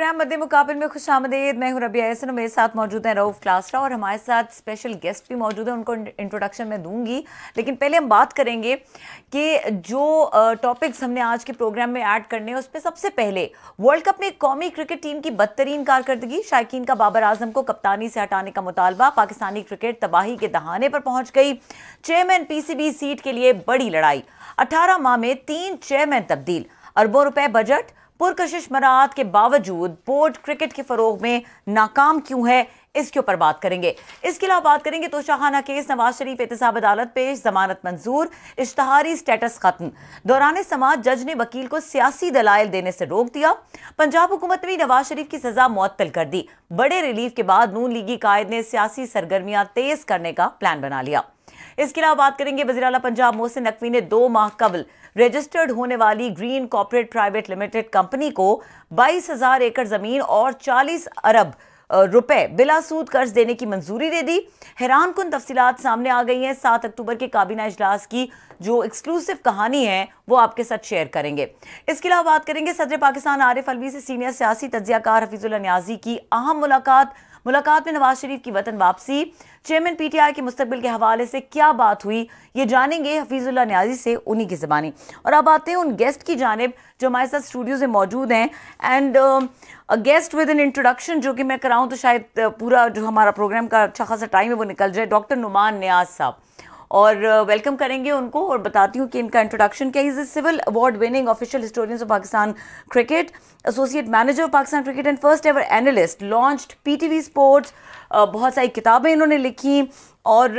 Programme मध्य मुकाबले में खुशामदीद। मैं हूं रबिया एहसन, मेरे साथ मौजूद हैं रऊफ क्लासरा और हमारे साथ स्पेशल गेस्ट भी मौजूद हैं, उनको इंट्रोडक्शन मैं दूंगी। लेकिन पहले हम बात करेंगे कि जो टॉपिक्स हमने आज के प्रोग्राम में ऐड करने हैं उसमें सबसे पहले वर्ल्ड कप में कौमी क्रिकेट टीम की बदतरीन कारकर्दगी, शायकीन का बाबर आजम को कप्तानी से हटाने का मुतालबा, पाकिस्तानी क्रिकेट तबाही के दहाने पर पहुंच गई, चेयरमैन पीसीबी सीट के लिए बड़ी लड़ाई, 18 माह में 3 चेयरमैन तब्दील, अरबों रुपए बजट, पुरकशिश मराहत के बावजूद बोर्ड क्रिकेट के फरोग में नाकाम क्यों है, इसके ऊपर बात करेंगे। इसके अलावा बात करेंगे तो शाहाना केस, नवाज शरीफ एहतसाब अदालत पेश, जमानत मंजूर, इश्तहारी स्टेटस खत्म, दौरान समाअत जज ने वकील को सियासी दलाइल देने से रोक दिया, पंजाब हुकूमत ने नवाज शरीफ की सजा मुअत्तल कर दी, बड़े रिलीफ के बाद नून लीगी कायद ने सियासी सरगर्मियां तेज करने का प्लान बना लिया। इसके अलावा बात करेंगे वज़ीर आला पंजाब मोहसिन नकवी ने 2 माह कबल रजिस्टर्ड होने वाली green corporate private limited company को 22,000 एकड़ जमीन और 40 अरब रुपए बिला सूद कर्ज देने की मंजूरी दे दी। हैरान कुन तफसीलात सामने आ गई हैं। 7 अक्टूबर के काबीना इजलास की जो एक्सक्लूसिव कहानी है वो आपके साथ शेयर करेंगे। इसके अलावा बात करेंगे सदर पाकिस्तान आरिफ अलवी से सीनियर सियासी तज्जियाकार हफीजुल्लाह न्याजी की अहम मुलाकात में नवाज शरीफ की वतन वापसी, चेयरमैन पीटीआई के मुस्तकबिल के हवाले से क्या बात हुई, ये जानेंगे हफीजुल्लाह न्याजी से उन्हीं की ज़बानी। और अब आते हैं उन गेस्ट की जानिब जो हमारे साथ स्टूडियो से मौजूद हैं। And a guest with an introduction जो कि मैं कराऊं तो शायद पूरा जो हमारा प्रोग्राम का अच्छा खासा टाइम है वो निकल जाए। डॉक्टर नुमान नियाज साहब, और वेलकम करेंगे उनको और बताती हूँ कि इनका इंट्रोडक्शन क्या। Is civil award winning official historian of Pakistan cricket, associate manager of Pakistan cricket and first ever analyst, launched PTV sports. बहुत सारी किताबें इन्होंने लिखी और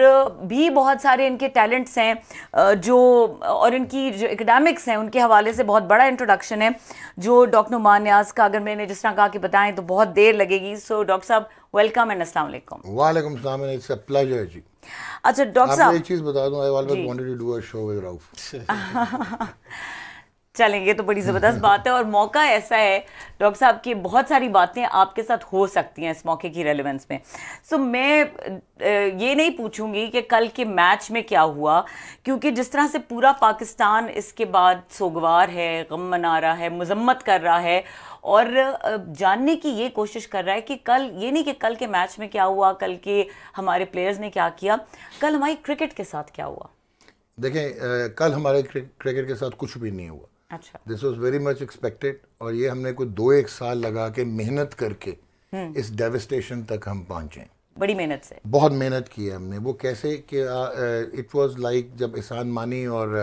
भी बहुत सारे इनके टैलेंट्स हैं जो, और इनकी जो एकेडमिक्स हैं उनके हवाले से बहुत बड़ा इंट्रोडक्शन है जो डॉक्टर नुमान नियाज का, अगर मैंने जिस तरह कहा कि बताएं तो बहुत देर लगेगी। सो डॉक्टर साहब वेलकम एंड अस्सलाम वालेकुम। वालेकुम सलाम, इट्स अ प्लेजर जी। अच्छा डॉक्टर साहब, एक चीज बता दूं, I always wanted to do a show with Rauf. चलेंगे तो बड़ी ज़बरदस्त बात है और मौका ऐसा है डॉक्टर साहब की बहुत सारी बातें आपके साथ हो सकती हैं इस मौके की रेलेवेंस में। सो मैं ये नहीं पूछूंगी कि कल के मैच में क्या हुआ, क्योंकि जिस तरह से पूरा पाकिस्तान इसके बाद सोगवार है, गम मना रहा है, मजम्मत कर रहा है और जानने की ये कोशिश कर रहा है कि कल, ये नहीं कि कल के मैच में क्या हुआ, कल के हमारे प्लेयर्स ने क्या किया, कल हमारी क्रिकेट के साथ क्या हुआ। देखें, कल हमारे क्रिकेट के साथ कुछ भी नहीं हुआ। अच्छा, this was very much expected और ये हमने कोई 2-1 साल लगा के मेहनत करके इस डेविस्टेशन तक हम पहुंचे। बड़ी मेहनत से, बहुत मेहनत की है हमने। वो कैसे कि इट वाज लाइक जब एहसान मानी और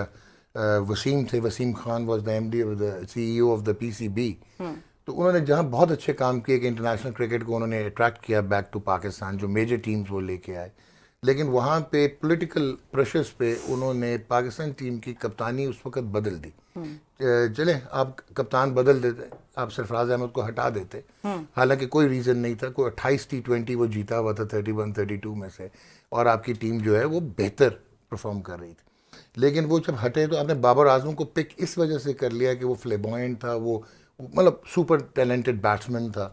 वसीम थे, Wasim Khan was the MD of the CEO of the PCB, तो उन्होंने जहाँ बहुत अच्छे काम किए कि इंटरनेशनल क्रिकेट को उन्होंने अट्रैक्ट किया बैक टू पाकिस्तान, जो मेजर टीम्स वो लेके आए। लेकिन वहाँ पे पॉलिटिकल प्रेशर्स पे उन्होंने पाकिस्तान टीम की कप्तानी उस वक्त बदल दी। चले आप कप्तान बदल देते, आप सरफराज अहमद को हटा देते, हालांकि कोई रीज़न नहीं था, कोई 28 T20 वो जीता हुआ था 31-32 में से, और आपकी टीम जो है वो बेहतर परफॉर्म कर रही थी। लेकिन वो जब हटे तो आपने बाबर आजम को पिक इस वजह से कर लिया कि वो फ्लेबॉयंट था, वो मतलब सुपर टैलेंटेड बैट्समैन था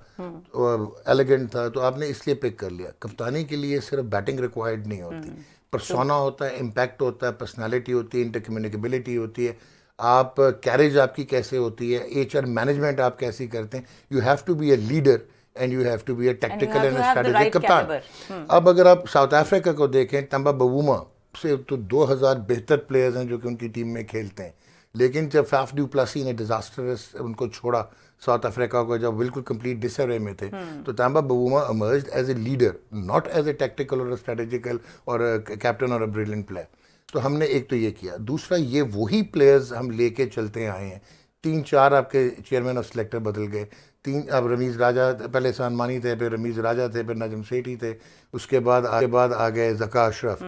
और एलिगेंट था, तो आपने इसलिए पिक कर लिया। कप्तानी के लिए सिर्फ बैटिंग रिक्वायर्ड नहीं होती, पर्सोना होता है, इम्पैक्ट होता है, पर्सनालिटी होती है, इंटरकम्युनिकेबिलिटी होती है, आप कैरेज आपकी कैसे होती है, एचआर मैनेजमेंट आप कैसी करते हैं। You have to be a leader and you have to be a technical and strategic captain. अब अगर आप साउथ अफ्रीका को देखें, तंबा बवूमा से तो 2000 बेहतर प्लेयर्स हैं जो कि उनकी टीम में खेलते हैं, लेकिन जब फाफ डू प्लसी ने डिजास्टरस उनको छोड़ा साउथ अफ्रीका को, जब बिल्कुल कंप्लीट डिसअरे में थे, तो Temba Bavuma emerged as a leader, not as a tactical और स्ट्रेटेजिकल और कैप्टन और अ ब्रिलियंट प्लेयर। तो हमने एक तो ये किया। दूसरा, ये वही प्लेयर्स हम लेके चलते आए हैं। 3-4 आपके चेयरमैन और सिलेक्टर बदल गए। 3 अब रमीज़ राजा, पहले एहसान मानी थे, फिर रमीज़ राजा थे, फिर नजम सेठी थे, उसके बाद आ गए ज़का अशरफ।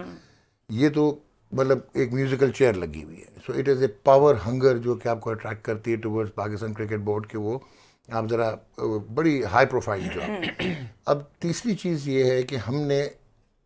ये तो मतलब एक म्यूजिकल चेयर लगी हुई है। So it is a power hunger जो कि आपको अट्रैक्ट करती है टुवर्ड्स पाकिस्तान क्रिकेट बोर्ड के, वो आप ज़रा बड़ी हाई प्रोफाइल जॉब। अब तीसरी चीज़ ये है कि हमने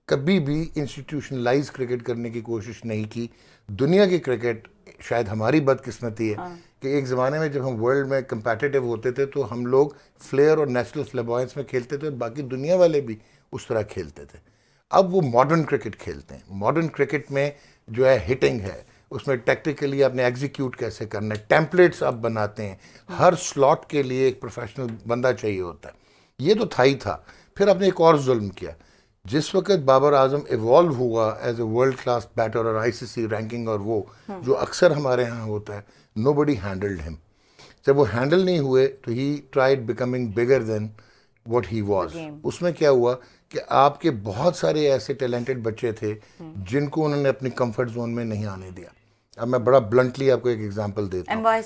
कभी भी इंस्टीट्यूशनलाइज क्रिकेट करने की कोशिश नहीं की। दुनिया की क्रिकेट, शायद हमारी बदकिस्मती है कि एक ज़माने में जब हम वर्ल्ड में कंपेटिटिव होते थे तो हम लोग फ्लेयर और नेशनल फ्लेबॉयंस में खेलते थे और बाकी दुनिया वाले भी उस तरह खेलते थे। अब वो मॉडर्न क्रिकेट खेलते हैं। मॉडर्न क्रिकेट में जो है हिटिंग है, उसमें टेक्निकली आपने एग्जीक्यूट कैसे करना है, टेम्पलेट्स आप बनाते हैं, हर स्लॉट के लिए एक प्रोफेशनल बंदा चाहिए होता है। ये तो था ही था। फिर आपने एक और जुल्म किया, जिस वक्त बाबर आजम इवॉल्व हुआ as a world class batter और आईसीसी रैंकिंग और वो जो अक्सर हमारे यहाँ होता है, नोबडी हैंडल्ड हिम। जब वो हैंडल नहीं हुए तो he tried becoming bigger than what he was. उसमें क्या हुआ कि आपके बहुत सारे ऐसे टैलेंटेड बच्चे थे जिनको उन्होंने अपनी कंफर्ट जोन में नहीं आने दिया। अब मैं बड़ा ब्लंटली आपको एक एग्जांपल देता हूँ। मैं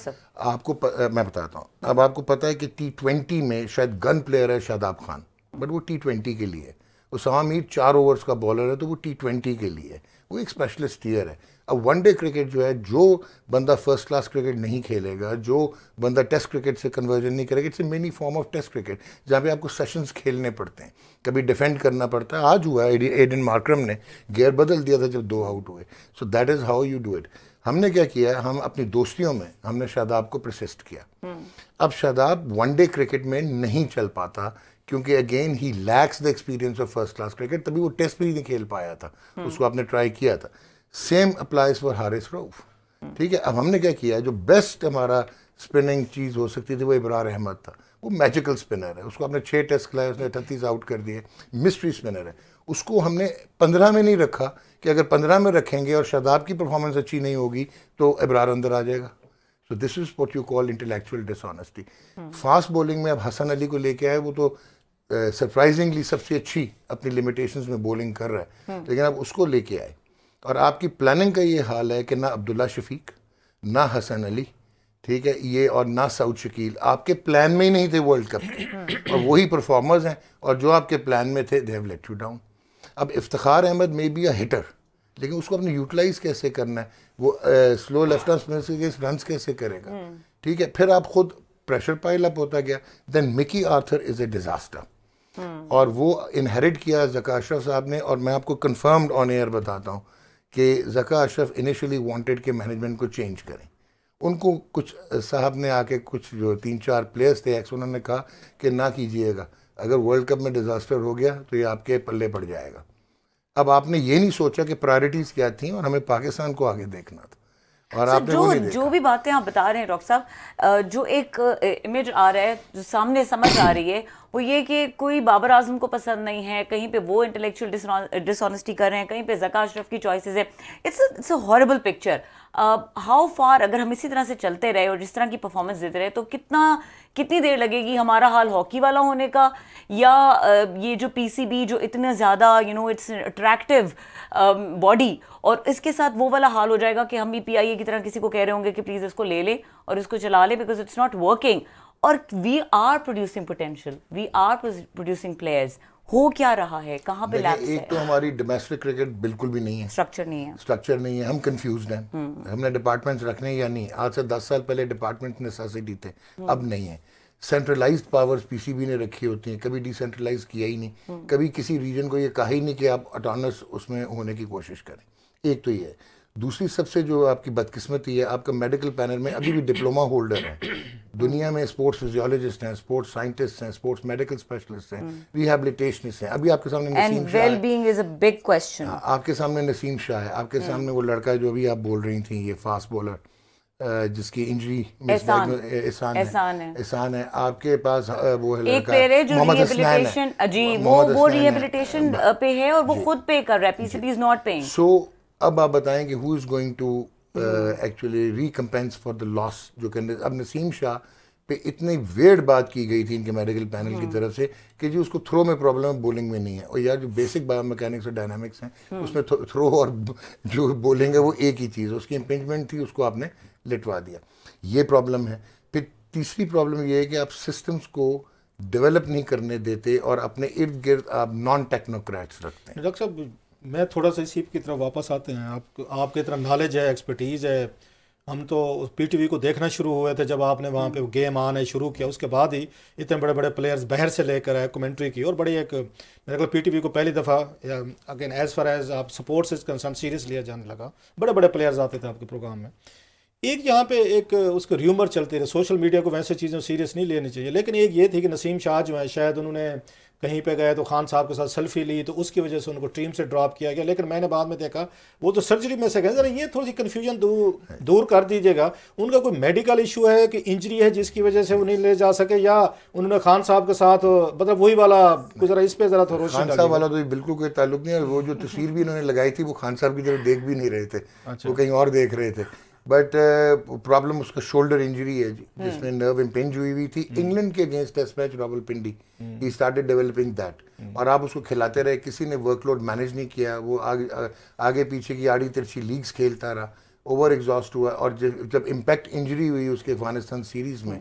बताता हूँ। अब आपको पता है कि T20 में शायद गन प्लेयर है शादाब खान, बट वो T20 के लिए। उसामा मीर 4 ओवर्स का बॉलर है तो वो T20 के लिए, वो एक स्पेशलिस्ट ईयर है। अब वनडे क्रिकेट जो है, जो बंदा फर्स्ट क्लास क्रिकेट नहीं खेलेगा, जो बंदा टेस्ट क्रिकेट से कन्वर्जन नहीं करेगा, it's a mini form of test cricket जहाँ पे आपको सेशंस खेलने पड़ते हैं, कभी डिफेंड करना पड़ता है। आज हुआ एडन मार्करम ने गियर बदल दिया था जब 2 आउट हुए। So that is how you do it. हमने क्या किया, हम अपनी दोस्तियों में हमने शादाब को परसिस्ट किया। अब शादाब वनडे क्रिकेट में नहीं चल पाता क्योंकि again he lakhs the experience of first class cricket, तभी वो टेस्ट भी नहीं खेल पाया था। उसको आपने ट्राई किया था। Same applies for Haris Rauf. ठीक है, अब हमने क्या किया, जो बेस्ट हमारा स्पिनिंग चीज़ हो सकती थी वो इब्रार अहमद था। वो मैजिकल स्पिनर है, उसको हमने 6 टेस्ट खिलाए, उसने 38 आउट कर दिए, मिस्ट्री स्पिनर है। उसको हमने 15 में नहीं रखा कि अगर 15 में रखेंगे और शादाब की परफॉर्मेंस अच्छी नहीं होगी तो इब्रार अंदर आ जाएगा। So this is what you call intellectual dishonesty. Fast bowling में अब हसन अली को लेके आए, वो तो सरप्राइजिंगली सबसे अच्छी अपनी लिमिटेशंस में बॉलिंग कर रहा है, लेकिन अब उसको लेके आए और आपकी प्लानिंग का ये हाल है कि ना अब्दुल्ला शफीक, ना हसन अली, ठीक है, ये और ना सऊद शकील आपके प्लान में ही नहीं थे वर्ल्ड कप के, और वही परफॉर्मर्स हैं और जो आपके प्लान में थे they have let you down. अब Iftikhar Ahmed may be a hitter, लेकिन उसको अपने यूटिलाइज कैसे करना है, वो स्लो लेफ्ट आर्म स्पिनर से रन कैसे करेगा, ठीक है। फिर आप खुद प्रेशर पाइल अप होता गया। Then Mickey Arthur is a disaster, और वो इनहेरिट किया ज़का अशरफ साहब ने। और मैं आपको कंफर्म्ड ऑन एयर बताता हूँ कि ज़का अशरफ इनिशियली वांटेड के मैनेजमेंट को चेंज करें। उनको कुछ साहब ने आके, कुछ जो 3-4 प्लेयर्स थे एक्स, उन्होंने कहा कि ना कीजिएगा, अगर वर्ल्ड कप में डिज़ास्टर हो गया तो ये आपके पल्ले पड़ जाएगा। अब आपने ये नहीं सोचा कि प्रायोरिटीज़ क्या थी और हमें पाकिस्तान को आगे देखना था, और आपने जो भी बातें आप बता रहे हैं डॉक्टर साहब, जो एक इमेज आ रहा है, जो सामने समझ आ रही है, वो ये कि कोई बाबर आजम को पसंद नहीं है, कहीं पे वो इंटेलेक्चुअल डिसऑनेस्टी कर रहे हैं, कहीं पे ज़का अशरफ की चॉइसेस है। It's a horrible picture. How far अगर हम इसी तरह से चलते रहे और जिस तरह की परफॉर्मेंस देते रहे तो कितनी देर लगेगी हमारा हाल हॉकी वाला होने का, या ये जो पीसीबी जो इतना ज़्यादा इट्स अट्रैक्टिव बॉडी, और इसके साथ वो वाला हाल हो जाएगा कि हम भी पीआईए की तरह किसी को कह रहे होंगे कि प्लीज़ इसको ले ले और इसको चला ले, बिकॉज इट्स नॉट वर्किंग। और we are producing potential, we are producing players. हो क्या रहा है, कहाँ पे लैप्स है? एक तो हमारी डोमेस्टिक क्रिकेट बिल्कुल भी नहीं है, स्ट्रक्चर नहीं है, हम कंफ्यूज्ड हैं। हमने डिपार्टमेंट्स रखने या नहीं। आज से 10 साल पहले डिपार्टमेंट नेसेसिटी थे, अब नहीं है। सेंट्रलाइज्ड पावर्स पीसीबी ने रखी होती हैं, कभी डिसेंट्रलाइज किया ही नहीं, कभी किसी रीजन को ये कहा ही नहीं कि आप ऑटोनमस उसमें होने की कोशिश करें। एक तो ये है। दूसरी सबसे जो आपकी बदकिस्मती है, आपका मेडिकल पैनल में अभी भी डिप्लोमा होल्डर है। दुनिया में स्पोर्ट्स फिजियोलॉजिस्ट हैं, स्पोर्ट्स साइंटिस्ट हैं, स्पोर्ट्स मेडिकल स्पेशलिस्ट हैं, रिहैबिलिटेशनिस्ट हैं। अभी आपके सामने Naseem Shah well being is a big question. आपके सामने नसीम शाह है, आपके सामने वो लड़का जो अभी आप बोल रही थी, ये फास्ट बॉलर जिसकी इंजरी एहसान है। आपके पास वो है एक प्लेयर है जो रिहेबिलिटेशन, जी वो रिहेबिलिटेशन पे है और वो खुद पे कर रहा है, PCB is not paying. So अब आप बताएं कि who is going to actually recompense for the loss जो करने। अब नसीम शाह पे इतनी वेड बात की गई थी इनके मेडिकल पैनल की तरफ से कि जी उसको थ्रो में प्रॉब्लम है, बॉलिंग में नहीं है। और यार जो बेसिक बायोमैकेनिक्स और डायनामिक्स हैं उसमें थ्रो और जो बॉलिंग है वो एक ही चीज़ है। उसकी इम्पिंजमेंट थी, उसको आपने लिटवा दिया, ये प्रॉब्लम है। फिर तीसरी प्रॉब्लम ये है कि आप सिस्टम्स को डेवलप नहीं करने देते और अपने इर्द गिर्द आप नॉन टेक्नोक्रेट्स रखते हैं। डॉक्टर साहब मैं थोड़ा सा इसी की तरफ वापस आते हैं। आपकी तरफ नॉलेज है, एक्सपर्टीज़ है। हम तो पीटीवी को देखना शुरू हुए थे जब आपने वहाँ पे गेम आना शुरू किया, उसके बाद ही इतने बड़े बड़े प्लेयर्स बाहर से लेकर आए कमेंट्री की। और बड़ी एक मेरे को पीटीवी को पहली दफ़ा अगेन एज़ फार एज आप स्पोर्ट्स इज कंसर्न सीरियस लिया जाने लगा। बड़े बड़े प्लेयर्स आते थे आपके प्रोग्राम में। एक यहाँ पे एक उसको र्यूमर चलती रहे, सोशल मीडिया को वैसे चीज़ें सीरियस नहीं लेनी चाहिए, लेकिन एक ये थी कि नसीम शाह जो है शायद उन्होंने कहीं पे गए तो खान साहब के साथ सेल्फी ली, तो उसकी वजह से उनको टीम से ड्रॉप किया गया। लेकिन मैंने बाद में देखा वो तो सर्जरी में से गए। ज़रा ये थोड़ी सी कन्फ्यूजन दूर कर दीजिएगा, उनका कोई मेडिकल इशू है कि इंजरी है जिसकी वजह से वो नहीं ले जा सके, या उन्होंने खान साहब के साथ मतलब वही वाला गुजरा? इस पे ज़रा थोड़ा खान साहब वाला तो बिल्कुल कोई ताल्लुक नहीं है। वो जो तस्वीर भी इन्होंने लगाई थी वो खान साहब की तरफ देख भी नहीं रहे थे, वो कहीं और देख रहे थे। बट प्रॉब्लम उसका शोल्डर इंजरी है जी, जिसमें नर्व इम्पेंज हुई थी। इंग्लैंड के against test match Rawalpindi, he started developing that, और आप उसको खिलाते रहे, किसी ने वर्कलोड मैनेज नहीं किया, वो आगे पीछे की आड़ी तिरछी लीग्स खेलता रहा, ओवर एग्जॉस्ट हुआ, और जब इम्पैक्ट इंजरी हुई उसके अफगानिस्तान सीरीज में,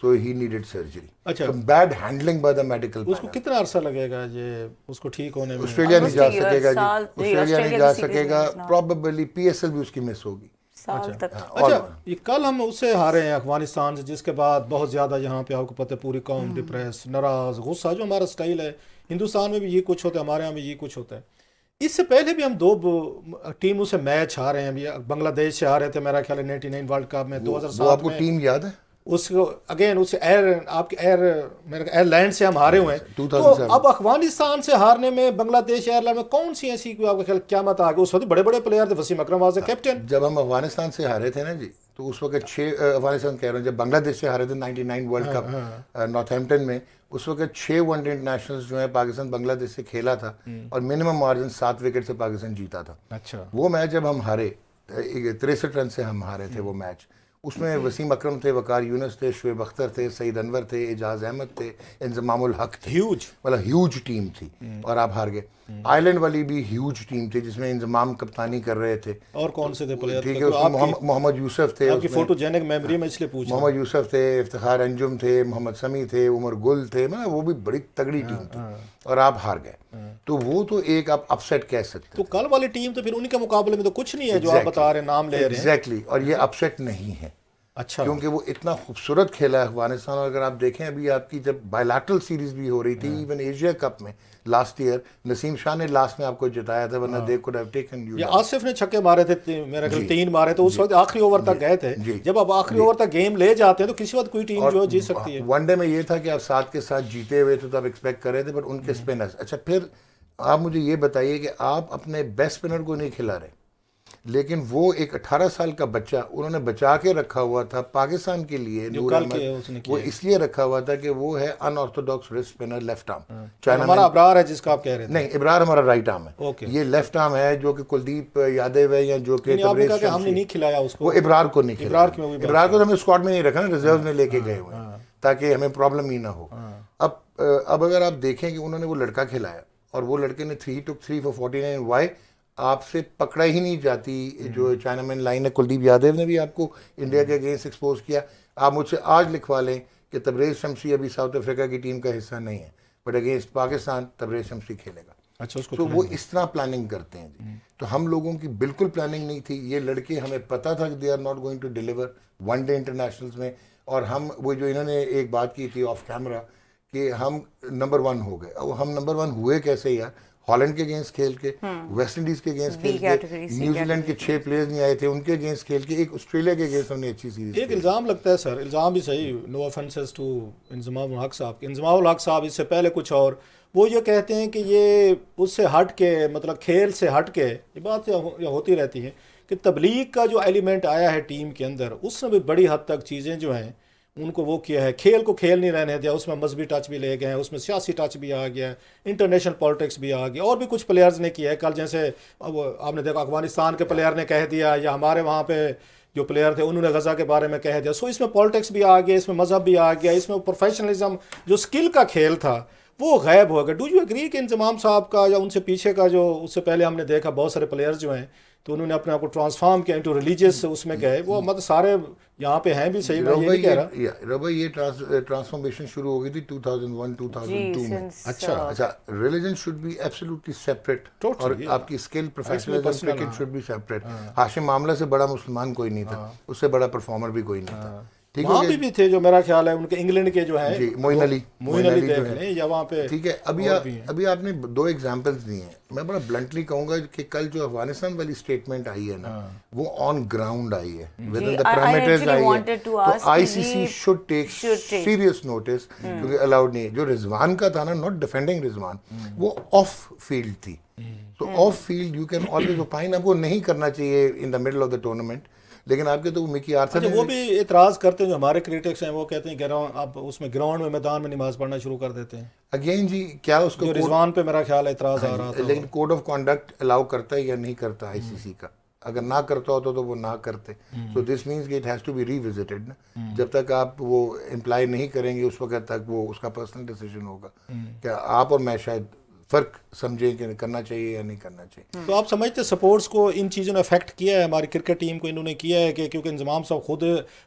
सो ही नीडेड सर्जरी। अच्छा, bad handling by the medical. उसको कितना अरसा लगेगा ये उसको ठीक होने में? ऑस्ट्रेलिया नहीं जा सकेगा जी, ऑस्ट्रेलिया नहीं जा सकेगा, प्रॉबेबली पीएसएल भी उसकी मिस होगी। अच्छा, ये कल हम उससे हारे हैं अफगानिस्तान से, जिसके बाद बहुत ज़्यादा यहाँ पे आपको पता है पूरी कौम डिप्रेस, नाराज़, गुस्सा, जो हमारा स्टाइल है। हिंदुस्तान में भी ये कुछ होता है, हमारे यहाँ भी ये कुछ होता है। इससे पहले भी हम 2 टीमों से मैच हारे हैं। अभी बांग्लादेश से हारे थे मेरा ख्याल है 99 वर्ल्ड कप में, 2007 आपको टीम याद है? उसको अगेन उससे मेरे एयरलाइन से हम हारे हुए हैं। तो अब अफगानिस्तान से हारने में बांग्लादेश एयरलाइन में कौन सी ऐसी आपका ख्याल क्या मत आ गया? उस वक्त बड़े बड़े प्लेयर थे, वसीम अकरम वाज कैप्टन। जब हम अफगानिस्तान से हारे थे ना जी, तो उस वक्त 6 अफगानिस्तान कह रहे हैं, जब बांग्लादेश से हारे थे 99 वर्ल्ड कप नॉर्थहैम्पटन में, उस वक्त 6 वनडे इंटरनेशनल्स जो है पाकिस्तान बांग्लादेश से खेला था, और मिनिमम मार्जिन 7 विकेट से पाकिस्तान जीता था। अच्छा, वो मैच जब हम हारे 63 रन से हम हारे थे वो मैच। उसमें वसीम अकरम थे, वकार यूनुस थे, शुएब अख्तर थे, सईद अनवर थे, एजाज अहमद थे, इंजमामुल हक थे। ह्यूज, मतलब ह्यूज टीम थी, और आप हार गए। आयरलैंड वाली भी ह्यूज टीम थी, जिसमें इंजमाम कप्तानी कर रहे थे। और कौन से थे प्लेयर? ठीक है, उसमें मोहम्मद यूसुफ थे, आपकी फोटोजेनिक मेमोरी में इसलिए पूछ। मोहम्मद यूसुफ थे, इफ्तिखार अंजुम थे, मोहम्मद समी थे, उमर गुल थे, मतलब वो भी बड़ी तगड़ी टीम थी, और आप हार गए। तो वो तो एक आप अपसेट कह सकते। तो कल वाली टीम तो फिर उनके मुकाबले में तो कुछ नहीं है जो आप बता रहे हैं, नाम ले रहे हैं। एग्जैक्टली, और ये अपसेट नहीं है। अच्छा, क्योंकि वो इतना खूबसूरत खेला है अफगानिस्तान। और अगर आप देखें, अभी आपकी जब बायलैटरल सीरीज भी हो रही थी, इवन एशिया कप में लास्ट ईयर, नसीम शाह ने लास्ट में आपको जिताया था, वरना they could have taken you. Asif ने छक्के मारे थे, मेरे ख्याल 3 मारे थे उस वक्त, आखिरी ओवर तक गए थे। जब आप आखिरी ओवर तक गेम ले जाते हैं तो किसी वक्त कोई टीम जो जीत सकती है। वनडे में ये था कि आप 7 के साथ जीते हुए थे, तो आप एक्सपेक्ट कर रहे थे, बट उनके स्पिनर्स। अच्छा, फिर आप मुझे ये बताइए कि आप अपने बेस्ट स्पिनर को नहीं खिला रहे, लेकिन वो एक 18 साल का बच्चा उन्होंने बचा के रखा हुआ था पाकिस्तान के लिए, नूर अहमद, वो इसलिए रखा हुआ था कि वो है unorthodox wrist spinner, left arm. China हमारा अबरार है जिसका आप कह रहे थे। नहीं, इब्रार हमारा राइट आर्म है, ये लेफ्ट आर्म है, जो कि कुलदीप यादव है, या जो कि हमने नहीं खिलाया उसको, वो इब्रार को नहीं खिलाया। इब्रार को हमें स्क्वाड में नहीं रखा ना, रिजर्व में लेके गए हुए, ताकि हमें प्रॉब्लम ही ना हो। अब अगर आप देखें कि उन्होंने वो लड़का खिलाया, और वो लड़के ने 3 took 3 for 49, वाई आपसे पकड़ा ही नहीं जाती। जो चाइनामैन लाइन है, कुलदीप यादव ने भी आपको इंडिया के अगेंस्ट एक्सपोज किया। आप मुझसे आज लिखवा लें कि तबरेज़ शमसी अभी साउथ अफ्रीका की टीम का हिस्सा नहीं है, बट अगेंस्ट पाकिस्तान तबरेज़ शमसी खेलेगा। अच्छा, उसको तो वो इस तरह प्लानिंग करते हैं जी। तो हम लोगों की बिल्कुल प्लानिंग नहीं थी। ये लड़के, हमें पता था कि they are not going to deliver one day internationals में, और हम वो जो इन्होंने एक बात की थी ऑफ कैमरा कि हम नंबर 1 हो गए। अब हम नंबर 1 हुए कैसे यार? हॉलैंड के अगेंस्ट खेल के, वेस्ट इंडीज के अगेंस्ट खेल के, न्यूजीलैंड के 6 प्लेयर्स नहीं आए थे, उनके अगेंस्ट खेल के, एक ऑस्ट्रेलिया के अगेंस्ट हमने अच्छी सीरीज। एक इल्ज़ाम लगता है सर, इल्ज़ाम भी सही, नो ऑफेंसेस टू इंजमामुल हक साहब। इंजमामुल हक साहब इससे पहले कुछ और, वो ये कहते हैं कि ये उससे हट के, मतलब खेल से हट के, ये बात होती रहती है कि तबलीग का जो एलिमेंट आया है टीम के अंदर, उसने भी बड़ी हद तक चीज़ें जो हैं उनको वो किया है। खेल को खेल नहीं रहने दिया, उसमें मजहबी टच भी ले गए हैं, उसमें सियासी टच भी आ गया है, इंटरनेशनल पॉलिटिक्स भी आ गया, और भी कुछ प्लेयर्स ने किया है। कल जैसे अब आपने देखा अफगानिस्तान के प्लेयर ने कह दिया, या हमारे वहाँ पे जो प्लेयर थे उन्होंने गज़ा के बारे में कह दिया। सो इसमें पॉलिटिक्स भी आ गया, इसमें मजहब भी आ गया, इसमें प्रोफेशनलिज्म, जो स्किल का खेल था वो गायब हो गया। डू यू एग्री कि इंजमाम साहब का या उनसे पीछे का जो, उससे पहले हमने देखा बहुत सारे प्लेयर्स जो हैं, तो उन्होंने अपने आप को ट्रांसफॉर्म किया इनटू रिलीजियस, उसमें गए वो, मतलब सारे यहाँ पे हैं भी सही। मैं ये नहीं कह रहा, ये ट्रांसफॉर्मेशन शुरू हो गई थी 2001-2002 में। अच्छा, religion should be absolutely separate, और आपकी skill, professionalism, cricket should be separate. Hashim मामला से बड़ा मुसलमान कोई नहीं था, उससे बड़ा परफॉर्मर भी कोई नहीं था। ठीक वहाँ है भी थे जो मेरा ख्याल है उनके इंग्लैंड के जो है जी, मोइन अली देख लें या वहाँ पे। ठीक है। अभी आपने 2 एग्जांपल्स दिए हैं। मैं बड़ा ब्लंटली कहूंगा कि कल जो अफगानिस्तान वाली स्टेटमेंट आई है ना, वो ऑन ग्राउंड आई है, विद इन द पैरामीटर्स आई है। तो ICC should take serious notice, क्योंकि अलाउड नहीं है। जो रिजवान का था ना, नॉट डिफेंडिंग रिजवान, वो ऑफ फील्ड थी। तो of field you can always opine, आपको नहीं करना चाहिए in the middle of the tournament, लेकिन आपके तो मिकी आर्थर अच्छा, वो भी एतराज करते हैं जो हमारे क्रिटिक्स हैं, वो कहते हैं कि आप उसमें ग्राउंड में मैदान में नमाज पढ़ना शुरू कर देते हैं। अगेन जी, क्या उसको रिजवान पे मेरा ख्याल एतराज आ रहा था, लेकिन कोड ऑफ कॉन्डक्ट अलाउ करता है या नहीं करता आईसीसी का? अगर ना करता होता तो वो ना करते। सो दिस मीन्स कि it has to be revisited ना। जब तक आप वो इम्प्लाई नहीं करेंगे उस वक्त तक वो उसका पर्सनल डिसीजन होगा। क्या आप और मैं शायद फर्क समझें कि करना चाहिए या नहीं करना चाहिए। तो आप समझते स्पोर्ट्स को इन चीज़ों ने अफेक्ट किया है? हमारी क्रिकेट टीम को इन्होंने किया है कि क्योंकि इंतजाम सब खुद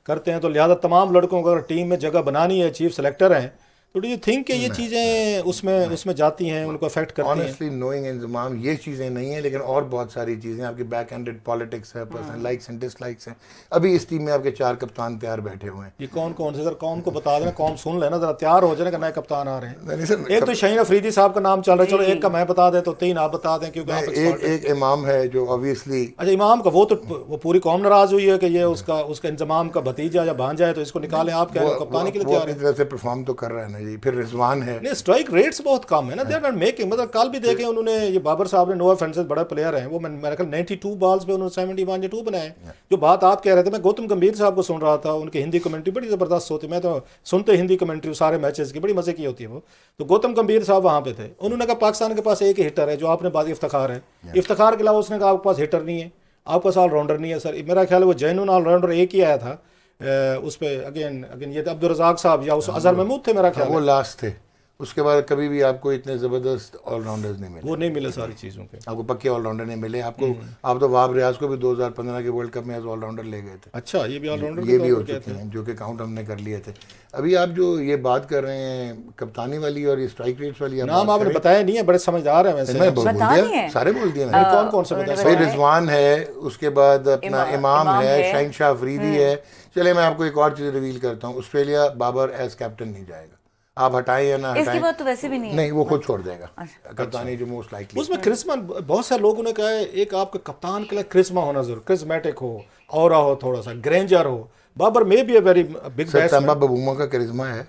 करते हैं, तो लिहाजा तमाम लड़कों को अगर टीम में जगह बनानी है, चीफ सेलेक्टर हैं, तो डू यू थिंक कि ये चीज़ें उसमें जाती हैं, उनको अफेक्ट करती हैं? ऑनेस्टली नोइंग इंतजाम ये चीज़ें नहीं है, लेकिन और बहुत सारी चीज़ें आपकी बैक एंडेड पॉलिटिक्स है, पर्सनल लाइक्स एंड डिसलाइक्स हैं। अभी इस टीम में आपके 4 कप्तान तैयार बैठे हुए हैं। ये कौन कौन से? सर कौन को बता देना, कौन सुन लेना जरा, तैयार हो जाए कि नए कप्तान आ रहे हैं। एक तो शाहीन अफरीदी साहब का नाम चल रहा है, चलो एक का मैं बता दें तो 3 आप बता दें, क्योंकि आप एक इमाम है जो ऑब्वियसली। अच्छा, इमाम का वो पूरी कौम नाराज हुई है कि ये उसका इंतजाम का भतीजा या भांजा है, तो इसको निकालें। आप कह रहे हो कप्तानी के लिए तैयार है, तरह से परफॉर्म तो कर रहा है ना जी। फिर रिजवान है, नहीं स्ट्राइक रेट्स बहुत कम है ना, दे आर नॉट मेकिंग। मतलब कल भी देखें उन्होंने, ये बाबर साहब ने, नो ऑफेंसेस, बड़ा प्लेयर हैं वो, मेरे ख्याल 92 बॉल्स पे उन्होंने 71 या 2 बनाए। जो बात आप कह रहे थे, मैं गौतम गंभीर साहब को सुन रहा था, उनकी हिंदी कमेंट्री बड़ी ज़बरदस्त होती है। मैं तो सुनते हिंदी कमेंट्री सारे मैचेस की, बड़ी मज़े की होती है वो। तो गौतम गंभीर साहब वहाँ पे थे, उन्होंने कहा पाकिस्तान के पास एक ही हिटर है, जो आपने बात इफ्तिखार है। इफ्तिखार के अलावा उसने कहा आपके पास हिटर नहीं है, आपके पास ऑलराउंडर नहीं है। सर मेरा ख्याल है वो जेन्युइन ऑलराउंडर एक ही आया था उस पर। अगेन ये अब्दुल रज़ाक साहब या उस अजहर महमूद थे मेरा ख्याल, वो लास्ट थे। उसके बाद कभी भी आपको इतने ज़बरदस्त ऑलराउंडर्स नहीं मिले, वो नहीं मिले सारी चीज़ों के, आपको पक्के ऑलराउंडर नहीं मिले। आपको आप तो वहाब रियाज को भी 2015 के वर्ल्ड कप में एज ऑलराउंडर ले गए थे। अच्छा, ये भी ऑलराउंडर, ये भी हो चुके हैं, जो कि काउंट हमने कर लिए थे। अभी आप जो ये बात कर रहे हैं कप्तानी वाली और ये स्ट्राइक रेट्स वाली, नाम आपने बताया नहीं है, बड़े समझदार हैं वैसे। मैं बोल दिया, सारे बोल दिए मैंने। कौन कौन से बताया? भाई रिजवान है, उसके बाद अपना इमाम है, शाहीन शाह अफरीदी है। चले मैं आपको एक और चीज़ रिवील करता हूँ, ऑस्ट्रेलिया बाबर एज कैप्टन नहीं जाएगा। आप हटाएं या ना हटाएं, इसके बाद तो वैसे भी नहीं वो खुद छोड़ देगा कप्तानी, जो मोस्ट लाइकली। उसमें क्रिस्मा, बहुत सारे लोगों ने कहा है एक आपके कप्तान के लिए क्रिस्मा होना जरूर, क्रिस्मेटिक हो, ऑरा हो, थोड़ा सा ग्रेंजर हो। बाबर में भी वेरी बिग बैट्समैन। बबूमा का करिश्मा है,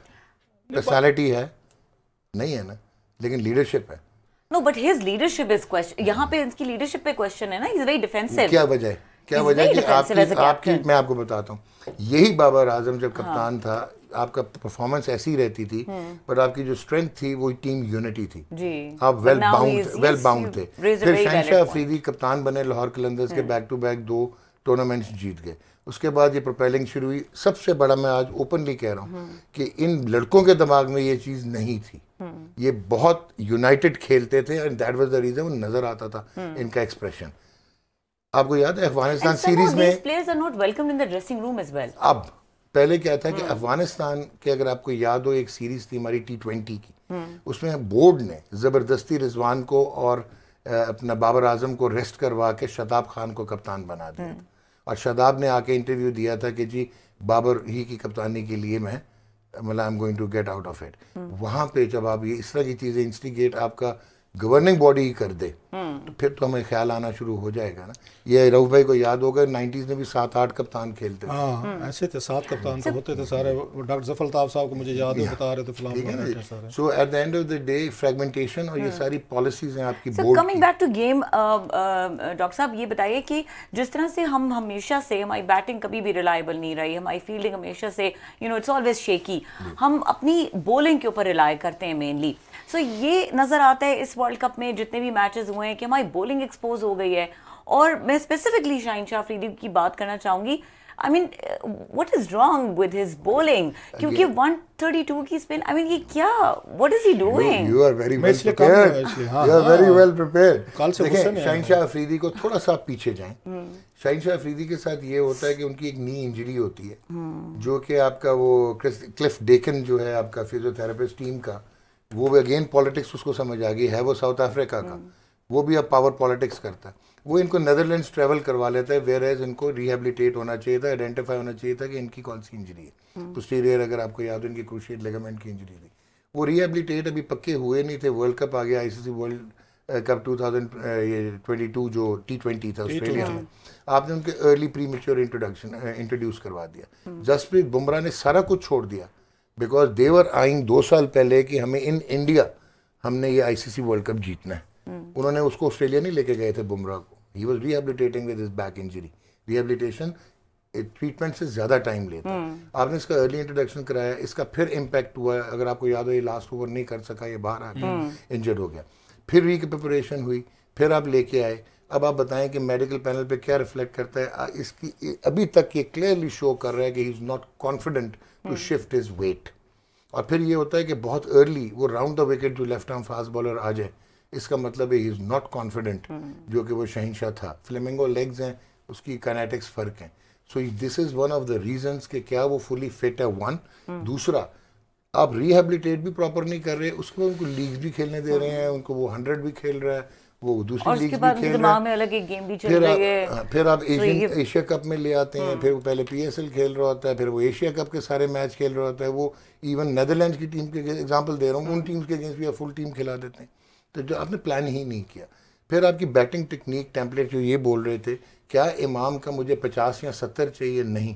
पर्सनालिटी है, नहीं है ना, लेकिन लीडरशिप है। No but his leadership is question, यहाँ पे इसकी लीडरशिप पे क्वेश्चन है ना। He is very defensive. क्या वजह है? क्या वजह है कि आपकी मैं आपको बताता हूँ, यही बाबर आजम जब कप्तान था, आपका परफॉर्मेंस ऐसी रहती थी, पर आपकी जो स्ट्रेंथ थी वो टीम यूनिटी थी जी। आप वेल बाउंड थे। फिर शाहीन शाह अफरीदी कप्तान बने, लाहौर कलंदर्स के बैक टू बैक 2 टूर्नामेंट्स जीत गए। उसके बाद ये प्रोपेलिंग शुरू हुई। सबसे बड़ा मैं आज ओपनली कह रहा हूँ कि इन लड़कों के दिमाग में ये चीज़ नहीं थी। ये बहुत यूनाइटेड खेलते थे and that was the reason, वो नजर आता था इनका एक्सप्रेशन। आपको याद है अफगानिस्तान सीरीज में players are not welcomed in the dressing room as well. अब पहले क्या था कि अफगानिस्तान के, अगर आपको याद हो, एक सीरीज थी हमारी T20 की, उसमें बोर्ड ने जबरदस्ती रिजवान को और अपना बाबर आजम को रेस्ट करवा के शादाब खान को कप्तान बना दिया था। और शादाब ने आके इंटरव्यू दिया था कि जी बाबर ही की कप्तानी के लिए मैं मतलब I am going to get out of it. वहाँ पे जब आप ये इस तरह की चीज़ें इंस्टिगेट आपका गवर्निंग बॉडी ही कर दे, तो फिर तो हमें ख्याल आना शुरू हो जाएगा ना। ये रऊफ भाई को याद होगा 90s में भी 7-8 कप्तान खेलते थे। हाँ, ऐसे थे, 7 कप्तान तो होते थे सारे। डॉक्टर जफर अल्ताफ साहब को मुझे याद है, बता रहे थे film. So at the end of the day fragmentation और ये सारी पॉलिसीज हैं आपकी board. Coming back to game, doctor साहब ये बताइए कि जिस तरह से हम हमेशा से, हमारी बैटिंग कभी भी रिलायबल नहीं रही, हमारी फील्डिंग हमेशा से इट्स ऑलवेज शेकी, हम अपनी बॉलिंग के ऊपर रिलाय करते हैं मेनली। सो ये नज़र आता है इस वर्ल्ड कप में जितने भी मैचेस हुए हैं कि हमारी बॉलिंग एक्सपोज हो गई है। और मैं स्पेसिफिकली शाहीन शाह अफरीदी की बात करना चाहूँगी। I mean, what is wrong with his bowling? क्योंकि 132 की स्पिन, I mean ये क्या? What is he doing? You are very well prepared. You are very well prepared. देखिए शाहीन शाह अफरीदी को थोड़ा सा पीछे जाएं। शाहीन शाह अफरीदी के साथ ये होता है कि उनकी एक नी इंजरी होती है, जो कि आपका वो क्लिफ डेकन जो है आपका फिजियोथेरेपिस्ट टीम का, वो भी अगेन पॉलिटिक्स उसको समझ आ गई है, वो साउथ अफ्रीका का, वो भी अब पावर पॉलिटिक्स करता है। वो इनको नेदरलैंड्स ट्रैवल करवा लेता है, वेयर एज इनको रिहेबिलिटेट होना चाहिए था, आइडेंटिफाई होना चाहिए था कि इनकी कौन सी इंजरी है। पोस्टीरियर अगर आपको याद हो इनकी क्रूशिएट लिगामेंट की इंजरी थी, वो रिहेबिलिटेट अभी पक्के हुए नहीं थे। वर्ल्ड कप आ गया, आईसीसी वर्ल्ड कप 2022 जो T20 था ऑस्ट्रेलिया में, आपने उनके अर्ली प्री मेच्योर इंट्रोड्यूस करवा दिया। जसप्रीत बुमराह ने सारा कुछ छोड़ दिया बिकॉज देवर आइंग 2 साल पहले कि हमें इन इंडिया हमने ये आईसीसी वर्ल्ड कप जीतना है। उन्होंने उसको ऑस्ट्रेलिया नहीं लेके गए थे बुमराह को, he was rehabilitating with his back injury. Rehabilitation treatment से ज़्यादा टाइम लेता है। आपने इसका अर्ली इंट्रोडक्शन कराया, इसका फिर इम्पैक्ट हुआ। अगर आपको याद हो ये लास्ट ओवर नहीं कर सका, ये बाहर आ गया, इंजर्ड हो गया। फिर रिकैपिटुलेशन हुई, फिर आप लेके आए। अब आप बताएं कि मेडिकल पैनल पे क्या रिफ्लेक्ट करता है। इसकी अभी तक ये क्लियरली शो कर रहा है कि he is not confident to shift his weight. और फिर ये होता है कि बहुत अर्ली वो राउंड द विकेट जो लेफ्ट आर्म फास्ट बॉलर आ जाए, इसका मतलब है ही इज़ नॉट कॉन्फिडेंट, जो कि वो शहंशाह था। फ्लेमिंगो लेग्स हैं, उसकी काइनेटिक्स फ़र्क हैं। So this is one of the reasons कि क्या वो फुली फिट है, वन। दूसरा, आप रिहेबिलिटेट भी प्रॉपर नहीं कर रहे, उसके बाद उनको लीग्स भी खेलने दे रहे हैं, उनको वो 100 भी खेल रहा है, वो दूसरी लीग भी खेल रहा है, अलग एक गेम भी चल रही है। फिर आप एशिया कप में ले आते हैं, फिर वो पहले PSL खेल रहा होता है, फिर वो एशिया कप के सारे मैच खेल रहा होता है। वो इवन नेदरलैंड्स की टीम के एग्जांपल दे रहा हूँ, उन टीम्स के अगेंस्ट भी आप फुल टीम खिला देते हैं। तो जो आपने प्लान ही नहीं किया। फिर आपकी बैटिंग टेक्निक टेम्पलेट जो ये बोल रहे थे, क्या इमाम का मुझे 50 या 70 चाहिए? नहीं।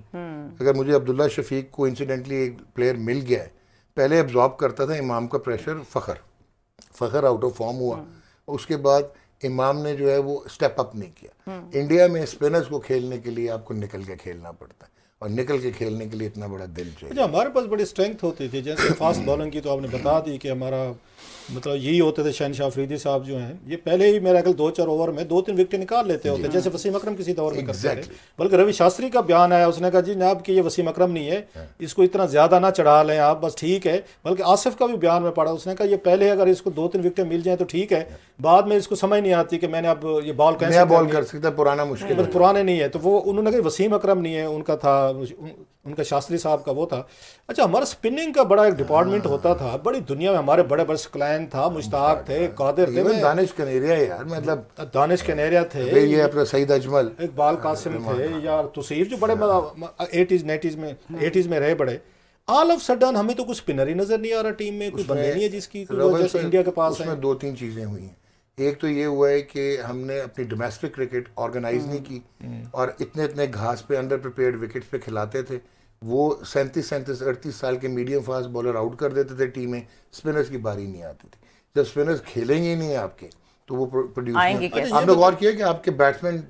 अगर मुझे अब्दुल्ला शफीक को इंसिडेंटली एक प्लेयर मिल गया है, पहले एब्जॉर्ब करता था इमाम का pressure Fakhar out of form हुआ, उसके बाद इमाम ने जो है वो स्टेप अप नहीं किया। इंडिया में स्पिनर्स को खेलने के लिए आपको निकल के खेलना पड़ता है, और निकल के खेलने के लिए इतना बड़ा दिल चाहिए। अच्छा, हमारे पास बड़ी स्ट्रेंथ होती थी, जैसे फास्ट बॉलिंग की तो आपने बता दी कि हमारा मतलब यही होते थे। शहनशाह अफरीदी साहब जो हैं, ये पहले ही मेरा ख्याल 2-4 ओवर में 2-3 विकेट निकाल लेते होते, जैसे वसीम अकरम किसी दौर में करते थे। बल्कि रवि शास्त्री का बयान आया, उसने कहा जी जनाब कि ये वसीम अकरम नहीं है, इसको इतना ज़्यादा ना चढ़ा लें आप, बस ठीक है। बल्कि आसिफ का भी बयान में पढ़ा, उसने कहा ये पहले अगर इसको 2-3 विकेट मिल जाए तो ठीक है, बाद में इसको समझ नहीं आती कि मैंने अब ये बॉल कैसे बॉल कर सकता, पुराना मुश्किल, बस पुराने नहीं है। तो वो उन्होंने कहा वसीम अकरम नहीं है, उनका था, उनका शास्त्री साहब का वो था। अच्छा, हमारा स्पिनिंग का बड़ा एक डिपार्टमेंट होता था, बड़ी दुनिया में हमारे बड़े बड़े स्क्लैन था, मुश्ताक थे, कादिर थे, दानिश कनेरिया यार, मतलब दानिश कनेरिया थे, ये अपना सईद अजमल, इकबाल कासिम थे, या तुसीफ जो बड़े 80s में रहे बड़े। ऑल ऑफ सडन हमें तो कुछ स्पिनर ही नजर नहीं आ रहा टीम में, कोई बंदे नहीं है जिसकी जैसे इंडिया के पास है। उसमें 2-3 चीजें हुई हैं। एक तो ये हुआ है कि हमने अपनी डोमेस्टिक क्रिकेट ऑर्गेनाइज नहीं की, और इतने इतने घास पे अंडर प्रिपेयर्ड विकेट्स पे खिलाते थे। वो 37-38 साल के मीडियम फास्ट बॉलर आउट कर देते थे टीमें, स्पिनर्स की बारी नहीं आती थी। जब स्पिनर्स खेलेंगे ही नहीं आपके, तो वो प्रोड्यूस नहीं। आपने गौर किया कि आपके बैट्समैन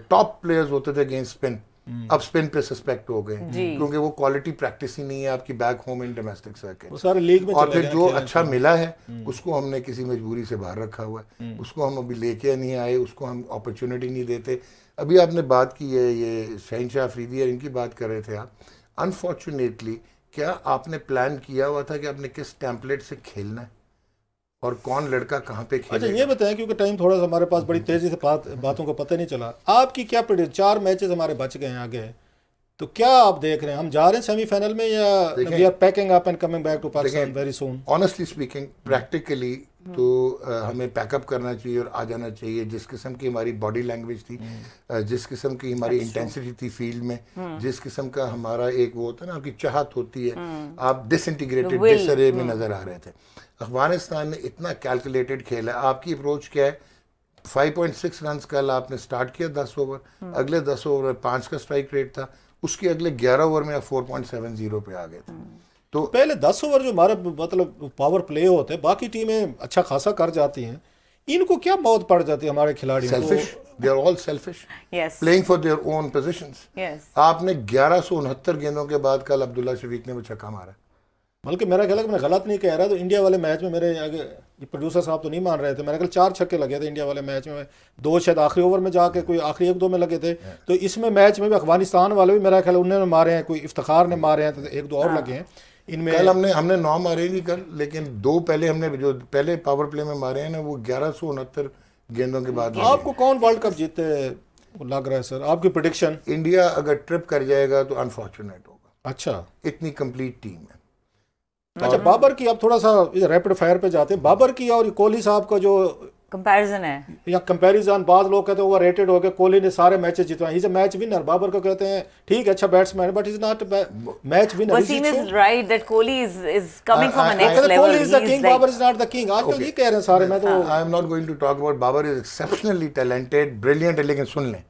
टॉप प्लेयर्स होते थे अगेंस्ट स्पिन, अब स्पिन पे सस्पेक्ट हो गए, क्योंकि वो क्वालिटी प्रैक्टिस ही नहीं है आपकी back home in domestic circuit. सारे लीग में और फिर जो अच्छा मिला है उसको हमने किसी मजबूरी से बाहर रखा हुआ है, उसको हम अभी लेके नहीं आए, उसको हम अपॉर्चुनिटी नहीं देते। अभी आपने बात की है ये शहनशाह अफरीदी और इनकी बात कर रहे थे आप, अनफॉर्चुनेटली क्या आपने प्लान किया हुआ था कि आपने किस टेम्पलेट से खेलना है और कौन लड़का कहाँ पे खेलेगा? अच्छा, ये बताएं, क्योंकि टाइम थोड़ा सा हमारे पास बड़ी तेजी से बातों को पता नहीं चला। आपकी क्या प्रेडिक्शन, 4 मैचेस हमारे बच गए हैं आगे, तो क्या आप देख रहे हैं, हम जा रहे हैं सेमीफाइनल में, या we are packing up and coming back to Pakistan very soon? Honestly speaking, practically तो हमें पैकअप करना चाहिए और आ जाना चाहिए। जिस किस्म की हमारी बॉडी लैंग्वेज थी, जिस किस्म की हमारी इंटेंसिटी थी फील्ड में, जिस किस्म का हमारा एक वो होता है ना, आपकी चाहत होती है, आप डिसइंटीग्रेटेड डिसअरे में नजर आ रहे थे। अफगानिस्तान ने इतना कैलकुलेटेड खेला। आपकी अप्रोच क्या है? 5.6 रन कल आपने स्टार्ट किया 10 ओवर, अगले 10 ओवर में 5 का स्ट्राइक रेट था, उसके अगले 11 ओवर में आप 4.70 पे आ गए थे। तो पहले 10 ओवर जो हमारा मतलब पावर प्ले होते हैं, बाकी टीमें अच्छा खासा कर जाती हैं, इनको क्या मौत पड़ जाती है हमारे खिलाड़ी? Selfish, they are all selfish, playing for their own positions. आपने 1169 गेंदों के बाद कल अब्दुल्ला शफीक ने वो छक्का मारा। बल्कि मेरा ख्याल है कि मैं गलत नहीं कह रहा, तो इंडिया वाले मैच में मेरे आगे ये प्रोड्यूसर साहब तो नहीं मान रहे थे, मेरे ख्याल 4 छक्के लगे थे इंडिया वाले मैच में, 2 शायद आखिरी ओवर में जाके कोई आखिरी 1-2 में लगे थे। तो इसमें मैच में भी अफगानिस्तान वाले भी मेरा ख्याल उन्होंने मारे हैं, कोई इफ्तिखार ने मारे हैं, तो 1-2 और लगे हैं इनमें। कल हमने 9 मारे नहीं कल, लेकिन 2 पहले हमने जो पहले पावर प्ले में मारे हैं ना, वो 1169 गेंदों के बाद। आपको कौन वर्ल्ड कप जीते लग रहा है सर, आपकी प्रेडिक्शन? इंडिया अगर ट्रिप कर जाएगा तो अनफॉर्चुनेट होगा। अच्छा, इतनी कंप्लीट टीम है। अच्छा, बाबर की आप थोड़ा सा रैपिड फायर पे जाते हैं। बाबर की और कोहली साहब का जो कंपैरिजन है या कंपैरिजन, बाद लोग कहते हैं ओवर रेटेड हो गए, कोहली ने सारे मैचेस जितवाए, he is a match winner. Babar को कहते हैं ठीक है अच्छा batsman but is not match winner. Wasim is right that Kohli is coming from a next level, Kohli is the king, Babar is not the king. आजकल ये कह रहे हैं सारे। मैं तो I am not going to talk about Babar, is exceptionally talented, brilliant, लेकिन सुन लें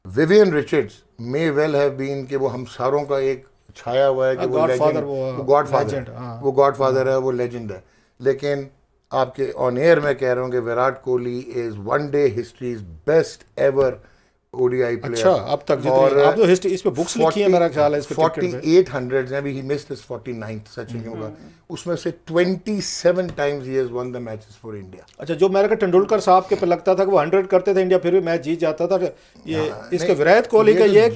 Vivian Richards may well have been कि वो हम सारों का एक छाया हुआ है कि वो लेजेंड, वो गॉडफादर है, वो लेजेंड है। लेकिन आपके ऑन एयर में कह रहा हूँ कि Virat Kohli is one day histories best ever ODI player. अच्छा अब तक और आप तो हिस्ट्री इस पे बुक्स लिखी है मेरा ख्याल है इस पे। 4800 अभी he missed his 49th Sachin के मुकाबले, उसमें से 27 times he has one the matches for India. अच्छा जो मेरे को तेंदुलकर साहब के पे लगता था कि वो 100 करते थे इंडिया फिर भी मैच जीत जाता था, ये इसके विराट कोहली का ये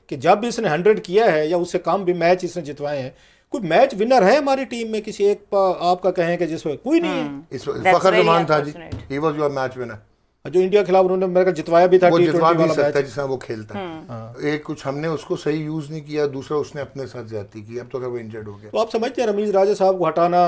कि जब इसने 100 किया है या उससे कम भी मैच इसने जितवाए हैं, कोई मैच विनर है हमारी टीम में किसी एक आपका कहें कि जिसमें कोई नहीं है? फखर जमान था जी, he was your match winner. जो इंडिया के खिलाफ उन्होंने मेरे को जितवाया भी था, वो जितवा भी सकता है जिसमें वो खेलता है। एक कुछ हमने उसको सही यूज नहीं किया, दूसरा उसने अपने साथ ज्यादती की, अब तो अगर वो इंजर्ड हो गया। तो आप समझते हैं रमीज राजा साहब को हटाना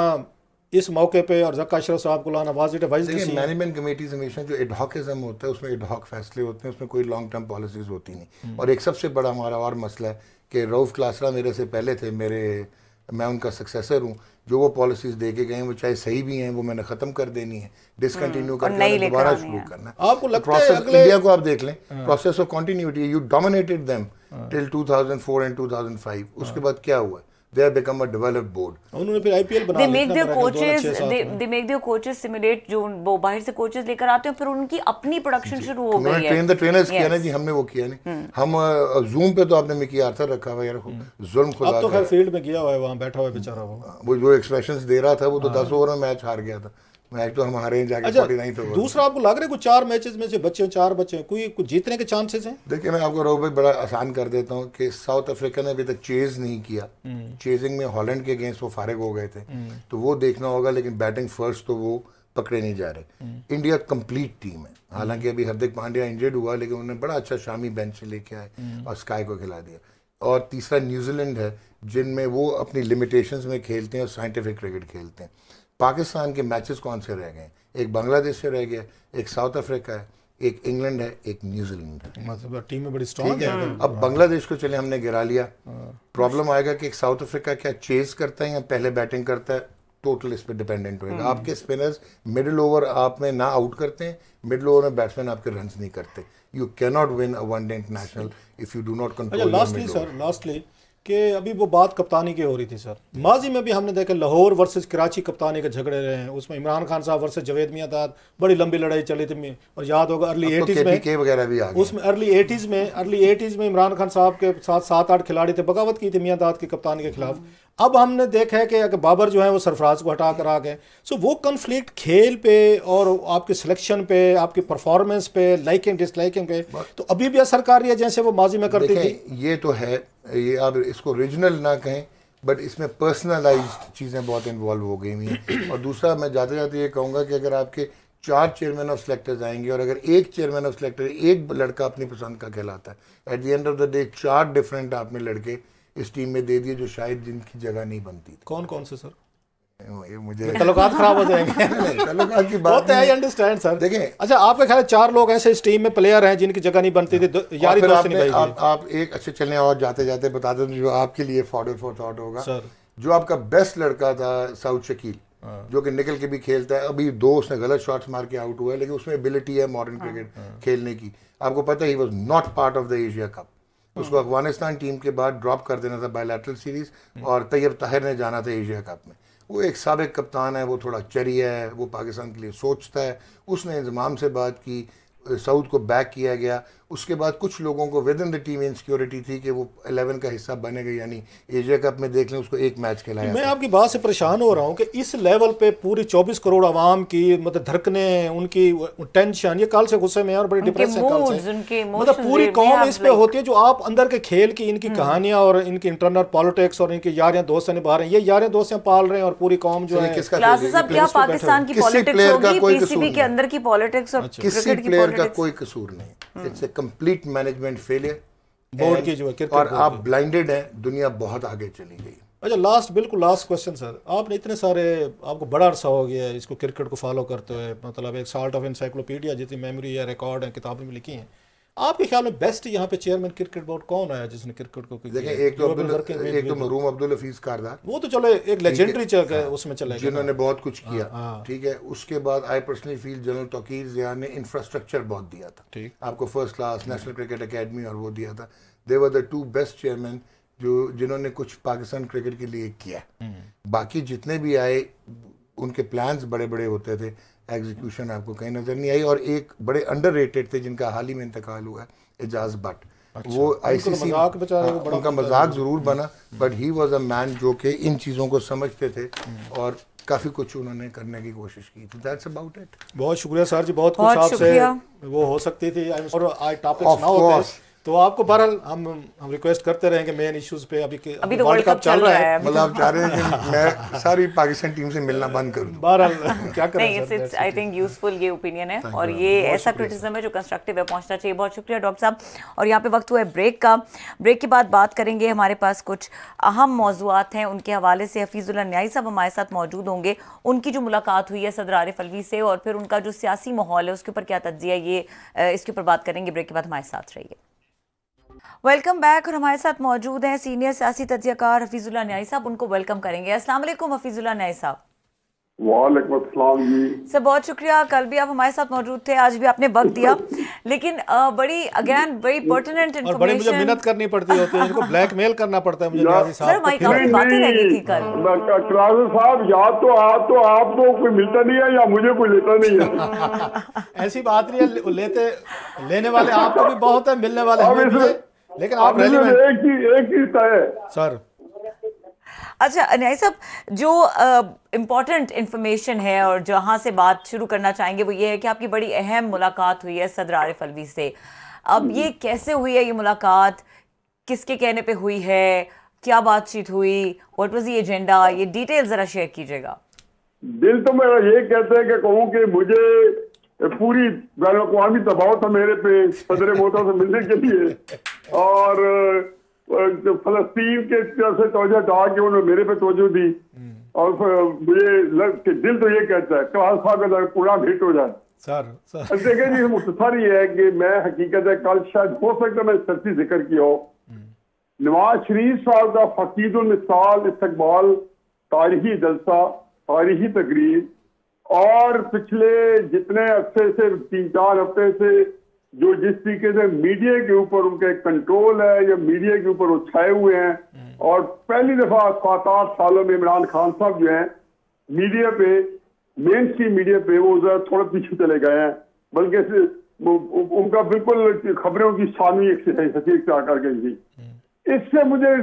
इस मौके पे और जक्का अशरफ साहब को लाना वाजिब है? देखिए मैनेजमेंट कमेटीज हमेशा जो एडहॉकिज्म होता है उसमें एडहॉक फैसले होते हैं, उसमें कोई लॉन्ग टर्म पॉलिसीज होती नहीं। और एक सबसे बड़ा हमारा और मसला है कि रऊफ क्लासरा मेरे से पहले थे, मैं उनका सक्सेसर हूँ। जो वो पॉलिसीज दे के गए वो चाहे सही भी हैं, वो मैंने खत्म कर देनी है, डिसकंटिन्यू करके दोबारा शुरू करना है। आपको लगता है इंडिया को आप देख लें, process of continuity, you dominated them till 2004 and 2005। उसके बाद क्या हुआ? They have become a developed board. उन्होंने फिर आईपीएल बना दिया। They make their coaches simulate, जो वो बाहर से कोचेस लेकर आते हैं, फिर उनकी अपनी प्रोडक्शन शुरू हो गई है। ट्रेन द ट्रेनर्स किया ना जी, हमने वो किया नहीं। हम जूम पे तो आपने मिकी आर्थर रखा हुआ यार, जुल्म खुदा। अब तो खैर फील्ड में गया हुआ है, वहाँ बैठा हुआ है बेचारा वो जो एक्सप्रेशंस दे रहा था वो तो 10 ओवर में मैच हार गया था। मैच तो हम हारे हैं जाके 49 ओवर। दूसरा आपको लग रहा है कुछ 4 मैचेस में से बच्चे 4 बच्चे कोई कुछ जीतने के चांसेस हैं? देखिए मैं आपको रोब भाई बड़ा आसान कर देता हूँ कि साउथ अफ्रीका ने अभी तक चेज नहीं किया। चेजिंग में हॉलैंड के अगेंस्ट वो फारिग हो गए थे, तो वो देखना होगा। लेकिन बैटिंग फर्स्ट तो वो पकड़े नहीं जा रहे। इंडिया कंप्लीट टीम है, हालांकि अभी हार्दिक पांड्या इंजर्ड हुआ, लेकिन उन्होंने बड़ा अच्छा शामी बेंच से लेके आए और स्काई को खिला दिया। और तीसरा न्यूजीलैंड है, जिनमें वो अपनी लिमिटेशंस में खेलते हैं और साइंटिफिक क्रिकेट खेलते हैं। पाकिस्तान के मैचेस कौन से रह गए? एक बांग्लादेश से रह गया, एक साउथ अफ्रीका है, एक इंग्लैंड है, एक न्यूजीलैंड है। मतलब टीम में बड़ी स्ट्रांग है। अब बांग्लादेश को चले हमने गिरा लिया, प्रॉब्लम आएगा कि एक साउथ अफ्रीका क्या चेज करता है या पहले बैटिंग करता है, टोटल इस पे डिपेंडेंट होएगा। आपके स्पिनर्स मिडिल ओवर आप में ना आउट करते हैं, मिडिल ओवर में बैट्समैन आपके रन्स नहीं करते। You can not win a one day international if you do not control. Lastly कि अभी वो बात कप्तानी की हो रही थी सर, माजी में भी हमने देखा लाहौर वर्सेस कराची कप्तानी के झगड़े रहे हैं, उसमें इमरान खान साहब वर्सेस जवेद मियांदाद बड़ी लंबी लड़ाई चली थी। और याद होगा अर्ली 80s में वगैरह भी आ गए, उसमें अर्ली 80s में इमरान खान साहब के साथ 7-8 खिलाड़ी थे, बगावत की थी मियांदाद की कप्तानी के खिलाफ। अब हमने देखा है कि बाबर जो है वो सरफराज को हटा कर आ गए। सो वो कन्फ्लिक्ट खेल पे और आपके सिलेक्शन पे, आपकी परफॉर्मेंस पे, लाइकिंग डिसलाइकिंग पे तो अभी भी असर कर रही है जैसे वो माजी में करती थी। ये तो है, ये आप इसको रीजनल ना कहें, बट इसमें पर्सनलाइज्ड चीज़ें बहुत इन्वॉल्व हो गई हुई हैं। और दूसरा मैं जाते जाते ये कहूँगा कि अगर आपके 4 चेयरमैन ऑफ सेलेक्टर्स आएंगे और अगर एक चेयरमैन ऑफ सेलेक्टर एक लड़का अपनी पसंद का कहलाता है, eight the end of the day 4 different आपने लड़के इस टीम में दे दिए जो शायद जिनकी जगह नहीं बनती थी। कौन कौन से सर? मुझे तल्लुकात खराब हो जाएंगे। तल्लुकात की बात है, आई अंडरस्टैंड सर। देखें, अच्छा आपके ख्याल 4 लोग ऐसे इस टीम में प्लेयर हैं जिनकी जगह नहीं बनती थी, यारी दोस्ती निभाई गई। आप एक अच्छे चलने और जाते जाते बता दें जो आपके लिए फॉर थॉट होगा सर। जो आपका बेस्ट लड़का था साउथ शकील, जो कि निकल के भी खेलता है, अभी 2 उसने गलत शॉट्स मार के आउट हुआ है, लेकिन उसमें एबिलिटी है मॉडर्न क्रिकेट खेलने की। आपको पता है he was not part of the Asia cup. उसको अफगानिस्तान टीम के बाद ड्रॉप कर देना था बायलैटरल सीरीज, और तैयब ताहिर ने जाना था एशिया कप में। वो एक साबिक कप्तान है, वो थोड़ा चरिया है, वो पाकिस्तान के लिए सोचता है। उसने इंतजाम से बात की, साउथ को बैक किया गया। उसके बाद कुछ लोगों को with in the team insecurity थी कि वो 11 का हिस्सा बनेगा, यानी एशिया कप में देख लें उसको एक मैच खिलाया। मैं आपकी बात से परेशान हो रहा हूँ कि इस लेवल पे पूरी 24 करोड़ आवाम की मतलब धड़कने, उनकी टेंशन, ये कल से गुस्से में और बड़ी डिप्रेस है कल से, मतलब पूरी कौम इस पे होती है। जो आप अंदर के खेल की इनकी कहानियां और इनकी इंटरनल पॉलिटिक्स और इनकी यारियां दोस्तें निभा रहे हैं, ये यारियां दोस्तें पाल रहे हैं और पूरी कौम जो है। क्या पाकिस्तान की पॉलिटिक्स होगी, पीसीबी के अंदर की पॉलिटिक्स और किसी प्लेयर का कोई कसूर नहीं। It's a complete management failure board की जो है। और आप ब्लाइंडेड हैं, दुनिया बहुत आगे चली गई। अच्छा, बिल्कुल लास्ट क्वेश्चन सर, आपने इतने सारे, आपको बड़ा अरसा हो गया है इसको क्रिकेट को फॉलो करते हुए, मतलब एक सॉर्ट ऑफ इंसाइक्लोपीडिया जितनी मेमोरी या रिकॉर्ड है, किताबें भी लिखी हैं, आपके ख्याल में बेस्ट यहाँ पे चेयरमैन क्रिकेट बोर्ड कौन आया जिसने क्रिकेट को देखें? एक तो मरूम अब्दुल हफीज कारदार, वो तो चलो एक लेजेंडरी उसमें चले गए, जिन्होंने बहुत कुछ किया, ठीक है। उसके बाद I personally feel general Tauqir Zia ने इंफ्रास्ट्रक्चर बहुत दिया था, ठीक, आपको first class national cricket academy और वो दिया था। They were the 2 best chairman जिन्होंने कुछ पाकिस्तान क्रिकेट के लिए किया। बाकी जितने भी आए उनके प्लान्स बड़े बड़े होते थे, एग्जीक्यूशन आपको कहीं नजर नहीं आई। और एक बड़े अंडररेटेड थे जिनका हाल ही में इंतकाल हुआ है, एजाज भट्ट। अच्छा, वो आईसीसी उनका मजाक जरूर बना, but he was a man जो कि इन चीज़ों को समझते थे और काफ़ी कुछ उन्होंने करने की कोशिश की थी। That's about it. बहुत शुक्रिया सर जी, बहुत कुछ आपसे वो हो सकती थी और आज टॉपिक्स ना होते तो आपको बहरहाल हम रिक्वेस्ट करते रहेंगे मेन इश्यूज पे। अभी तो वर्ल्ड कप चल रहा है, मतलब आप चाह रहे हैं कि मैं सारी पाकिस्तान टीम से मिलना बंद कर दूं? बहरहाल क्या करें। नहीं, इट्स आई थिंक यूजफुल ये ओपिनियन है और ये ऐसा क्रिटिसिज्म है जो कंस्ट्रक्टिव है, पहुंचना चाहिए। बहुत शुक्रिया डॉक्टर साहब। और यहाँ पे वक्त हुआ है ब्रेक का। ब्रेक के बाद बात करेंगे, हमारे पास कुछ अहम मौजूआत हैं, उनके हवाले से हफीजुल्लाह न्याई साहब हमारे साथ मौजूद होंगे। उनकी जो मुलाकात हुई है सदर आरिफ अलवी से और फिर उनका जो सियासी माहौल है उसके ऊपर क्या तज्जिया है, ये इसके ऊपर बात करेंगे। ब्रेक के बाद हमारे साथ रहिए। Welcome back. और हमारे साथ मौजूद हैं सीनियर सियासी तज्जियाकार हफीजुल्लाह न्याई साहब, उनको वेलकम करेंगे। अस्सलाम वालेकुम हफीजुल्लाह न्याई साहब। वालेकुम अस्सलाम जी सर, बहुत शुक्रिया, कल भी आप हमारे साथ मौजूद थे, आज भी आपने वक्त दिया, लेकिन बड़ी पर्टिनेंट इन्फॉर्मेशन, बड़ी मुझे मेहनत करनी पड़ती होती है, इनको ब्लैकमेल करना पड़ता है मुझे न्याजी साहब। सर माइक आपकी बातें रह गई थी कल। क्लास साहब, या तो आपको कोई मिलता नहीं है या मुझे कोई लेता नहीं है। ऐसी बात नहीं है, लेने वाले आपको भी बहुत है, मिलने वाले हमें भी है, लेकिन आप एक चीज है सर। अच्छा न्याई साहब, जो इम्पोर्टेंट इन्फॉर्मेशन है और जहाँ से बात शुरू करना चाहेंगे वो ये है कि आपकी बड़ी अहम मुलाकात हुई है सदर आरिफ अलवी से। अब ये कैसे हुई है ये मुलाकात, किसके कहने पे हुई है, क्या बातचीत हुई, व्हाट वाज द एजेंडा, ये डिटेल जरा शेयर कीजिएगा। दिल तो मेरा ये कहता है कि कहूँ कि मुझे पूरी बैन-अ-अक़वामी दबाव था मेरे पे सदर मोहतरम से मिलने के लिए, और फलस्तीन के तरफ से तवज्जो हटा के उन्होंने मेरे पे तवज्जो दी, और मुझे दिल तो ये कहता है क्लास साहब का पूरा हिट हो जाए। सर देखिए जी, मुख्तसर ये है कि मैं हकीकत है कल शायद हो सकता है मैं सच्ची जिक्र किया हो, नवाज शरीफ साहब का फकीदुल मिसाल इस्तकबाल, तारीखी जलसा, तारीखी तकरीर, और पिछले जितने अरसे से 3-4 हफ्ते से जो जिस तरीके से मीडिया के ऊपर उनका कंट्रोल है या मीडिया के ऊपर वो छाए हुए हैं, और पहली दफा 7-8 सालों में इमरान खान साहब जो हैं मीडिया पे, मेन स्ट्रीम मीडिया पे वो जरा थोड़ा पीछे चले गए हैं, बल्कि उनका बिल्कुल खबरों की सामी इख्तियार कर गई थी। इससे मुझे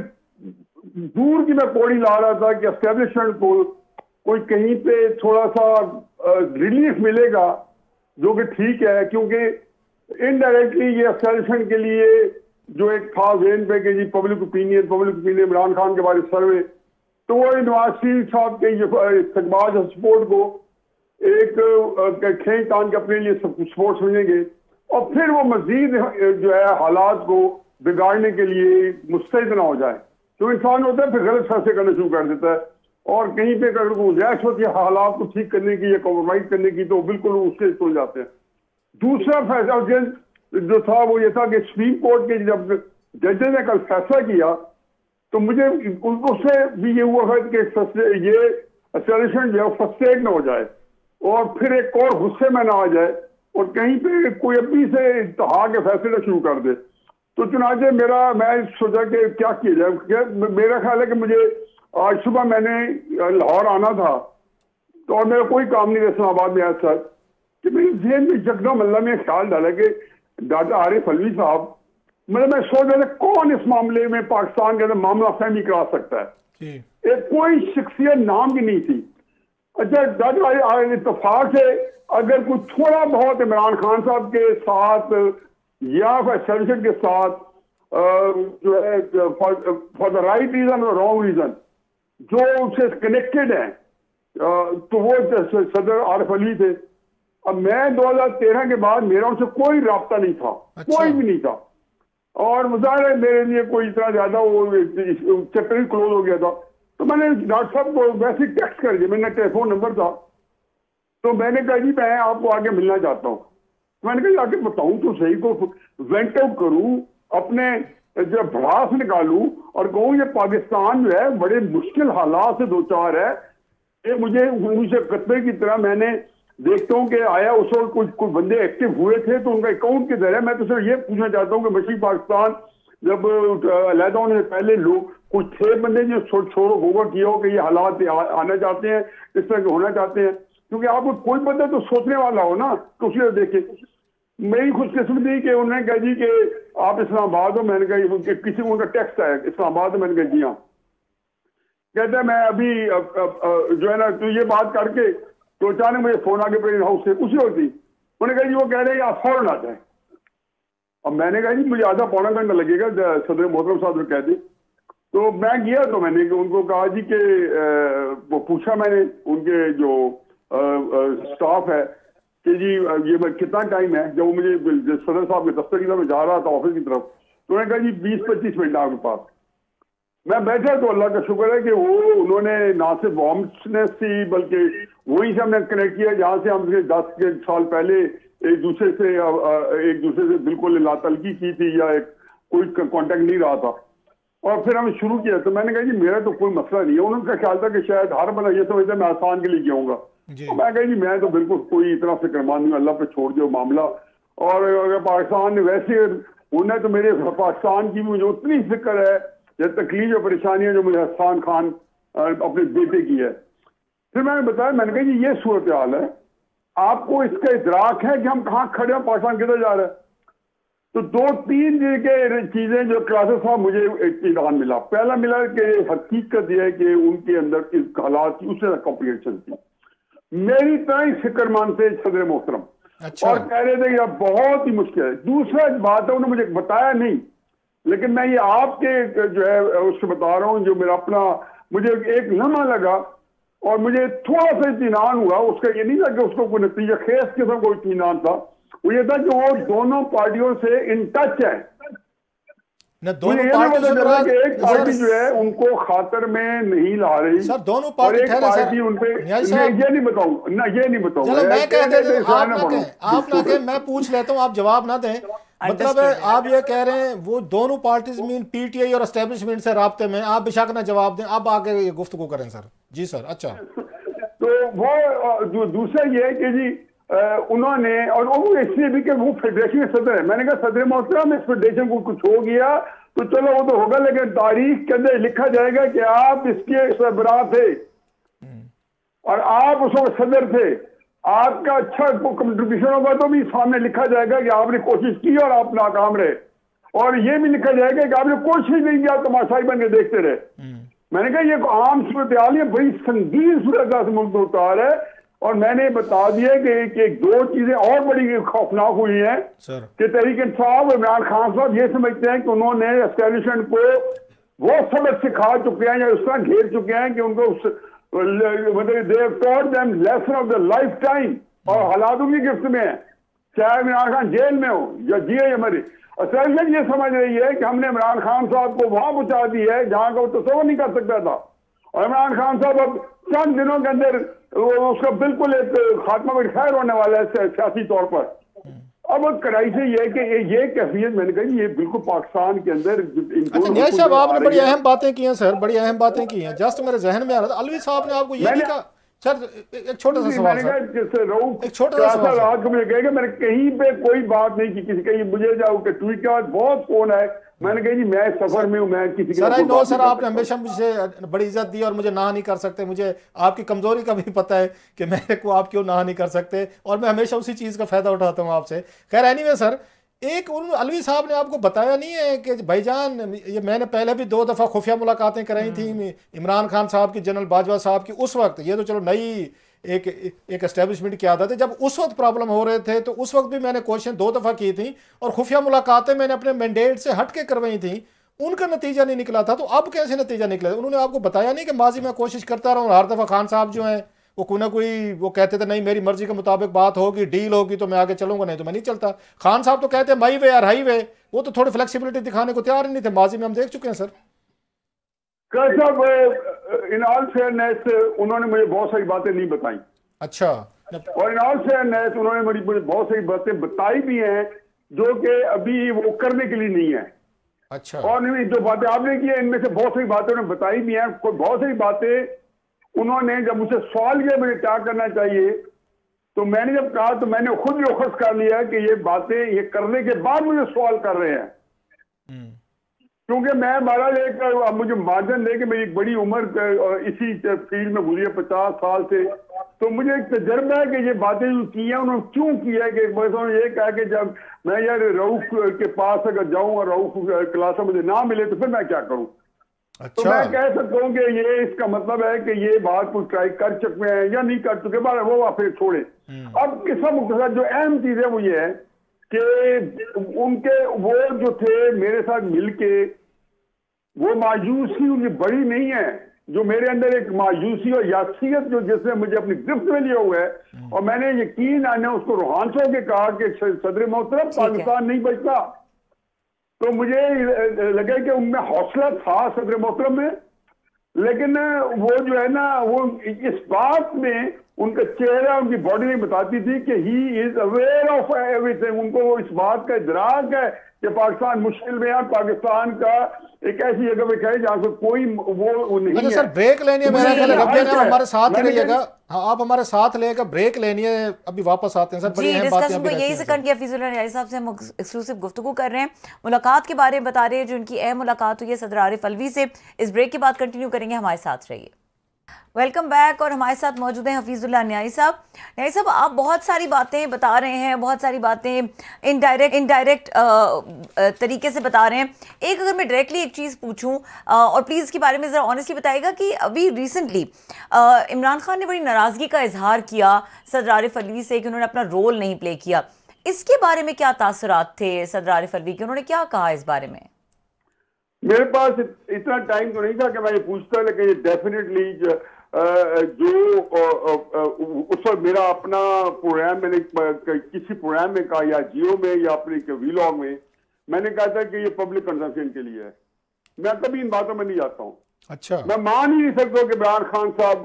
दूर की मैं पौड़ी ला रहा था कि एस्टेब्लिशमेंट को कोई कहीं पे थोड़ा सा रिलीफ मिलेगा, जो कि ठीक है, क्योंकि इनडायरेक्टली ये एस्टेब्लिशमेंट के लिए जो एक था जेन पे कि जी पब्लिक ओपिनियन इमरान खान के बारे में सर्वे, तो वो नवाज शरीफ साहब के इस्तकबाल सपोर्ट को एक खींच तान के अपने लिए सपोर्ट समझेंगे, और फिर वो मजीद जो है हालात को बिगाड़ने के लिए मुस्तैद ना हो जाए। तो इंसान होता है फिर गलत फैसले करना शुरू कर देता है, और कहीं पे अगर गुंजाइश होती है हालात को ठीक करने की या कॉम्प्रोमाइज करने की, तो बिल्कुल उससे चल जाते हैं। दूसरा फैसला जो था वो ये था कि सुप्रीम कोर्ट के जब जज ने कल फैसला किया, तो मुझे उससे भी ये हुआ है कि ये एस्टेब्लिशमेंट जो है फ्रस्ट्रेट ना हो जाए और फिर एक और गुस्से में ना आ जाए और कहीं पे कोई अभी से इंतहा के फैसले शुरू कर दे। तो चुनाचे मैं सोचा कि क्या किया जाए। मेरा ख्याल है कि मुझे आज सुबह मैंने लाहौर आना था, तो और मेरा कोई काम नहीं था इस्लामाबाद में ऐसा, कि मेरे जेहन में यकदम अल्लाह ने ख्याल डाला कि डॉक्टर आरिफ अलवी साहब, मतलब मैं सोच रहा था कौन इस मामले में पाकिस्तान के अंदर मामला फहमी करा सकता है। एक कोई शख्सियत नाम की नहीं थी। अच्छा, डॉक्टर इत्तेफाक से अगर कोई थोड़ा बहुत इमरान खान साहब के साथ या एस्टेब्लिशमेंट के साथ जो है फॉर द राइट रीजन और रॉन्ग रीजन जो उससे कनेक्टेड है, तो वो सदर आरिफ अलवी थे। अब मैं 2013 के बाद मेरा उनसे कोई राब्ता नहीं था। अच्छा। कोई भी नहीं था, और मुज़ाहिर है मेरे लिए कोई इतना ज्यादा वो चैप्टर क्लोज हो गया था। तो मैंने डॉक्टर साहब को वैसे टेक्स्ट कर दिया, मेरा टेलीफोन नंबर था, तो मैंने कहा जी मैं आपको आगे मिलना चाहता हूँ। तो मैंने कहा आगे बताऊं तो सही, तो वेंट आउट करूं, अपने जो भड़ास निकालूं और कहूं ये पाकिस्तान जो है बड़े मुश्किल हालात से दो चार है, ये मुझे 1971 की तरह मैंने देखता हूं कि आया उस वक्त कुछ बंदे एक्टिव हुए थे तो उनका अकाउंट किधर है। मैं तो सिर्फ ये पूछना चाहता हूं कि मशरक़ी पाकिस्तान जब अलहदा होने से पहले लोग कुछ थे बंदे जो छोड़ो होगा किया हो कि ये हालात आना चाहते हैं, इस तरह के होना चाहते हैं, क्योंकि आपको कोई बंदा तो सोचने वाला हो ना, तो उसे देखे। मेरी खुशकिस्मती कि उन्होंने कहा जी कि आप इस्लामाबाद हो। मैंने कहा किसी को उनका टेक्स्ट आया इस्लामाबाद, मैंने कहा जी हाँ। कहते हैं मैं अभी जो है ना तो ये बात करके तो अचानक मुझे फोन आ गया प्रेसिडेंट हाउस से, उसी होती उन्होंने कहा जी वो कह रहे हैं आप फौरन आ जाए। अब मैंने कहा जी मुझे आधा पौना घंटा लगेगा, सदर मोहतरम साहब ने कह दी। तो मैं गया तो मैंने उनको कहा जी कि वो पूछा मैंने उनके जो स्टाफ है कि जी ये कितना टाइम है। जब वो मुझे सदर साहब के दफ्तर की तरफ जा रहा था ऑफिस की तरफ, तो उन्होंने कहा जी 20-25 मिनट आपके पास। मैं बैठा तो अल्लाह का शुक्र है कि वो उन्होंने ना सिर्फ वार्मनेस थी बल्कि वही से हमने कनेक्ट किया जहाँ से हमने 10 साल पहले एक दूसरे से बिल्कुल लातलगी की थी या कोई कांटेक्ट नहीं रहा था। और फिर हमने शुरू किया तो मैंने कहा जी मेरा तो कोई मसला नहीं है। उनका ख्याल था कि शायद हर बंदा ये समझता मैं आसान के लिए जाऊंगा। तो मैं कहा जी मैं तो बिल्कुल कोई इतना फिक्रमंद नहीं, अल्लाह पे छोड़ दो मामला। और अगर पाकिस्तान ने वैसे उन्हें तो मेरे पाकिस्तान की मुझे उतनी फिक्र है या तकलीफ और परेशानियां जो मुझे हसन खान अपने बेटे की है। फिर मैंने बताया, मैंने कहा जी ये सूरत हाल है, आपको इसका इदराक है कि हम कहाँ खड़े हैं, पाकिस्तान किधर जा रहा है। तो 2-3 चीजें जो क्लासेस था मुझे इत्मीनान मिला। पहला मिला कि हकीकत यह है कि उनके अंदर इस हालात की उससे कॉम्प्लिकेशन थी, मेरी तरह ही फिक्रमंद थे सदर मोहतरम। अच्छा। और कह रहे थे कि अब बहुत ही मुश्किल है। दूसरा बात है उन्होंने मुझे बताया नहीं, लेकिन मैं ये आपके जो है उससे बता रहा हूँ जो मेरा अपना मुझे एक लम्हा लगा और मुझे थोड़ा सा इत्मीनान हुआ। उसका ये नहीं था कि उसको कोई नतीजा खेस किस्म को इत्मीनान था, वो ये था कि वो दोनों पार्टियों से इन टच है। न दोनों पार्टी कि एक पार्टी जो है उनको खातर में नहीं ला रही सर, दोनों पार्टी पार्टी उनपे ये नहीं बताऊं ना, ये नहीं बताऊं। चलो मैं कह देता हूं, आप ना कहें, मैं पूछ लेता हूं, आप जवाब ना दें। मतलब है आप ये कह रहे हैं वो दोनों पार्टीज मीन पीटीआई और एस्टेब्लिशमेंट से राब्ते में, आप बेशक ना जवाब दें, अब आगे ये गुफ्तगू करें सर। जी सर। अच्छा, तो वो जो दूसरा ये है कि जी उन्होंने और वो इसलिए भी कि वो फेडरेशन के सदर है। मैंने कहा सदर मोहतरम इस फेडरेशन को कुछ हो गया तो चलो वो तो होगा, लेकिन तारीख के अंदर लिखा जाएगा कि आप इसके सरबराह थे और आप उस वक्त सदर थे, आपका अच्छा कंट्रीब्यूशन होगा तो भी सामने लिखा जाएगा कि आपने कोशिश की और आप नाकाम रहे, और ये भी लिखा जाएगा कि आपने कोशिश नहीं किया, तमाशाई बन के देखते रहे। मैंने कहा ये आम सूरत हाल है, बड़ी संगीन सूरत हाल से मुल्क में उतार है। और मैंने बता दिया कि 2 चीजें और बड़ी खौफनाक हुई हैं कि तहरीक इंसाफ इमरान खान साहब ये समझते हैं कि उन्होंने एस्टेब्लिशमेंट को वो सबक सिखा चुके हैं या उस तरह घेर चुके हैं कि उनको मतलब they have taught them lesson of the life time, और हालातों की गिरफ्त में है, चाहे इमरान खान जेल में हो या जिए या मरे। एस्टेब्लिशमेंट ये समझ रही है कि हमने इमरान खान साहब को वहां पहुंचा दी है जहां का वो तस्वर नहीं कर सकता था, और इमरान खान साहब अब चंद दिनों के अंदर उसका बिल्कुल एक खात्मा में खैर होने वाला है सियासी तौर पर। अब कड़ाई से ये कि ये कैफियत मैंने कही ये बिल्कुल पाकिस्तान के अंदर। अच्छा न्याय साहब, आपने बड़ी अहम बातें की हैं सर, बड़ी अहम बातें की हैं। जस्ट मेरे जहन में आ रहा था, अलवी साहब ने आपको ये नहीं कहा सर, एक छोटा सा सवाल सर, एक छोटा सा सवाल रात को मुझे कहेगा मैंने कहीं पे कोई बात नहीं की किसी का, मुझे जाओ कि ट्वीट के बाद बहुत फोन है, मैंने कहा जी मैं सफर में हूं, मैं किसी सर आई नो सर, आपने हमेशा मुझे बड़ी इज्जत दी और मुझे ना नहीं कर सकते, मुझे आपकी कमजोरी का भी पता है कि मेरे को आप क्यों ना नहीं कर सकते, और मैं हमेशा उसी चीज़ का फायदा उठाता हूँ आपसे। खैर एनीवे सर, एक उन अलवी साहब ने आपको बताया नहीं है कि भाईजान, ये मैंने पहले भी 2 दफ़ा खुफिया मुलाकातें कराई थी इमरान खान साहब की, जनरल बाजवा साहब की, उस वक्त ये तो चलो नई एक एस्टेब्लिशमेंट की आदत है, जब उस वक्त प्रॉब्लम हो रहे थे तो उस वक्त भी मैंने कोशिश 2 दफ़ा की थी और खुफिया मुलाकातें मैंने अपने मैंडेट से हट के करवाई थी, उनका नतीजा नहीं निकला था। तो अब कैसे नतीजा निकला? उन्होंने आपको बताया नहीं कि माजी में कोशिश करता रहा हूँ, हर दफ़ा खान साहब जो हैं वो कोई ना कोई वो कहते थे नहीं मेरी मर्जी के मुताबिक बात होगी, डील होगी तो मैं आगे चलूंगा, नहीं तो मैं नहीं चलता। खान साहब तो कहते हैं माई वे और हाई वे, वो तो थोड़ी फ्लेक्सिबिलिटी दिखाने को तैयार ही नहीं थे, माजी में हम देख चुके हैं सर। कल साहब इन ऑल फेयरनेस उन्होंने मुझे बहुत सारी बातें नहीं बताई। अच्छा। और इन ऑल फेयरनेस उन्होंने मुझे बहुत सारी बातें बताई भी हैं जो कि अभी वो करने के लिए नहीं है। अच्छा। और नहीं, जो बातें आपने की है इनमें से बहुत सारी बातें उन्होंने बताई भी हैं। बहुत सारी बातें उन्होंने जब मुझसे सवाल किया मुझे क्या करना चाहिए, तो मैंने जब कहा तो मैंने खुद भी अखज़ कर लिया कि ये बातें ये करने के बाद मुझे सवाल कर रहे हैं। क्योंकि मैं महाराज एक मुझे मार्जन दे कि मेरी एक बड़ी उम्र इसी फील्ड में गुजरी है 50 साल से, तो मुझे एक तजर्बा है कि ये बातें जो की हैं उन्होंने क्यों की है। कि उन्होंने ये कहा कि जब मैं यार रऊफ के पास अगर जाऊं और रऊफ क्लास मुझे ना मिले तो फिर मैं क्या करूं। अच्छा। तो मैं कह सकता हूँ कि ये इसका मतलब है कि ये बात कुछ ट्राई कर चुके हैं या नहीं कर चुके, बार वो फिर छोड़े। अब किस्सा मुख्तसर जो अहम चीज है वो ये है कि उनके वो जो थे मेरे साथ मिलके वो मायूसी उनकी बड़ी नहीं है, जो मेरे अंदर एक मायूसी और यासियत जो जिसने मुझे अपनी गिरफ्त में लिया हुआ है। और मैंने यकीन आने उसको रूहान से के कहा कि सदर मोहतरम पाकिस्तान नहीं बचता, तो मुझे लगा कि उनमें हौसला था सदर मोहतरम में, लेकिन वो जो है ना वो इस बात में उनका चेहरा उनकी बॉडी नहीं बताती थी कि he is aware of everything. उनको इस बात का इदराक है कि पाकिस्तान मुश्किल में है, पाकिस्तान का एक ऐसी जगह पे है जहाँ से कोई वो नहीं है। सर ब्रेक लेनी है, मेरा ख्याल है रबिया ने हमारे साथ ही रहिएगा। हाँ, आप हमारे साथ लेकर ब्रेक लेनी है, अभी वापस आते हैं सर। बड़ी अहम बात डिस्कशन को यही सेकंड किया हफीजुल्लाह न्याई साहब से हम एक्सक्लूसिव गुफ्तगू कर रहे हैं, मुलाकात के बारे में बता रहे हैं, जो उनकी अहम मुलाकात हुई है सदर आरिफ अलवी से। इस ब्रेक के बाद कंटिन्यू करेंगे, हमारे साथ रहिए। Welcome back. और हमारे साथ मौजूद हैं हफीजुल्लाह न्याई साहब। न्याई साहब, आप बहुत सारी बातें बता रहे हैं, बहुत सारी बातें इनडायरेक्ट तरीके से बता रहे हैं। एक अगर मैं डायरेक्टली एक चीज़ पूछूं और प्लीज़ इसके बारे में ज़रा ऑनेस्टली बताइएगा कि अभी रिसेंटली इमरान खान ने बड़ी नाराज़गी का इजहार किया सदर आरिफ अलवी से कि उन्होंने अपना रोल नहीं प्ले किया। इसके बारे में क्या तासुरात थे सदर आरिफ अलवी के, उन्होंने क्या कहा इस बारे में? मेरे पास इतना टाइम तो नहीं था कि मैं ये पूछता, लेकिन डेफिनेटली जो उस वक्त मेरा अपना प्रोग्राम मैंने किसी प्रोग्राम में कहा या जियो में या अपने वीलॉग में मैंने कहा था कि ये पब्लिक कंजम्पशन के लिए है। मैं कभी इन बातों में नहीं आता हूँ। अच्छा। मैं मान ही नहीं सकता कि इमरान खान साहब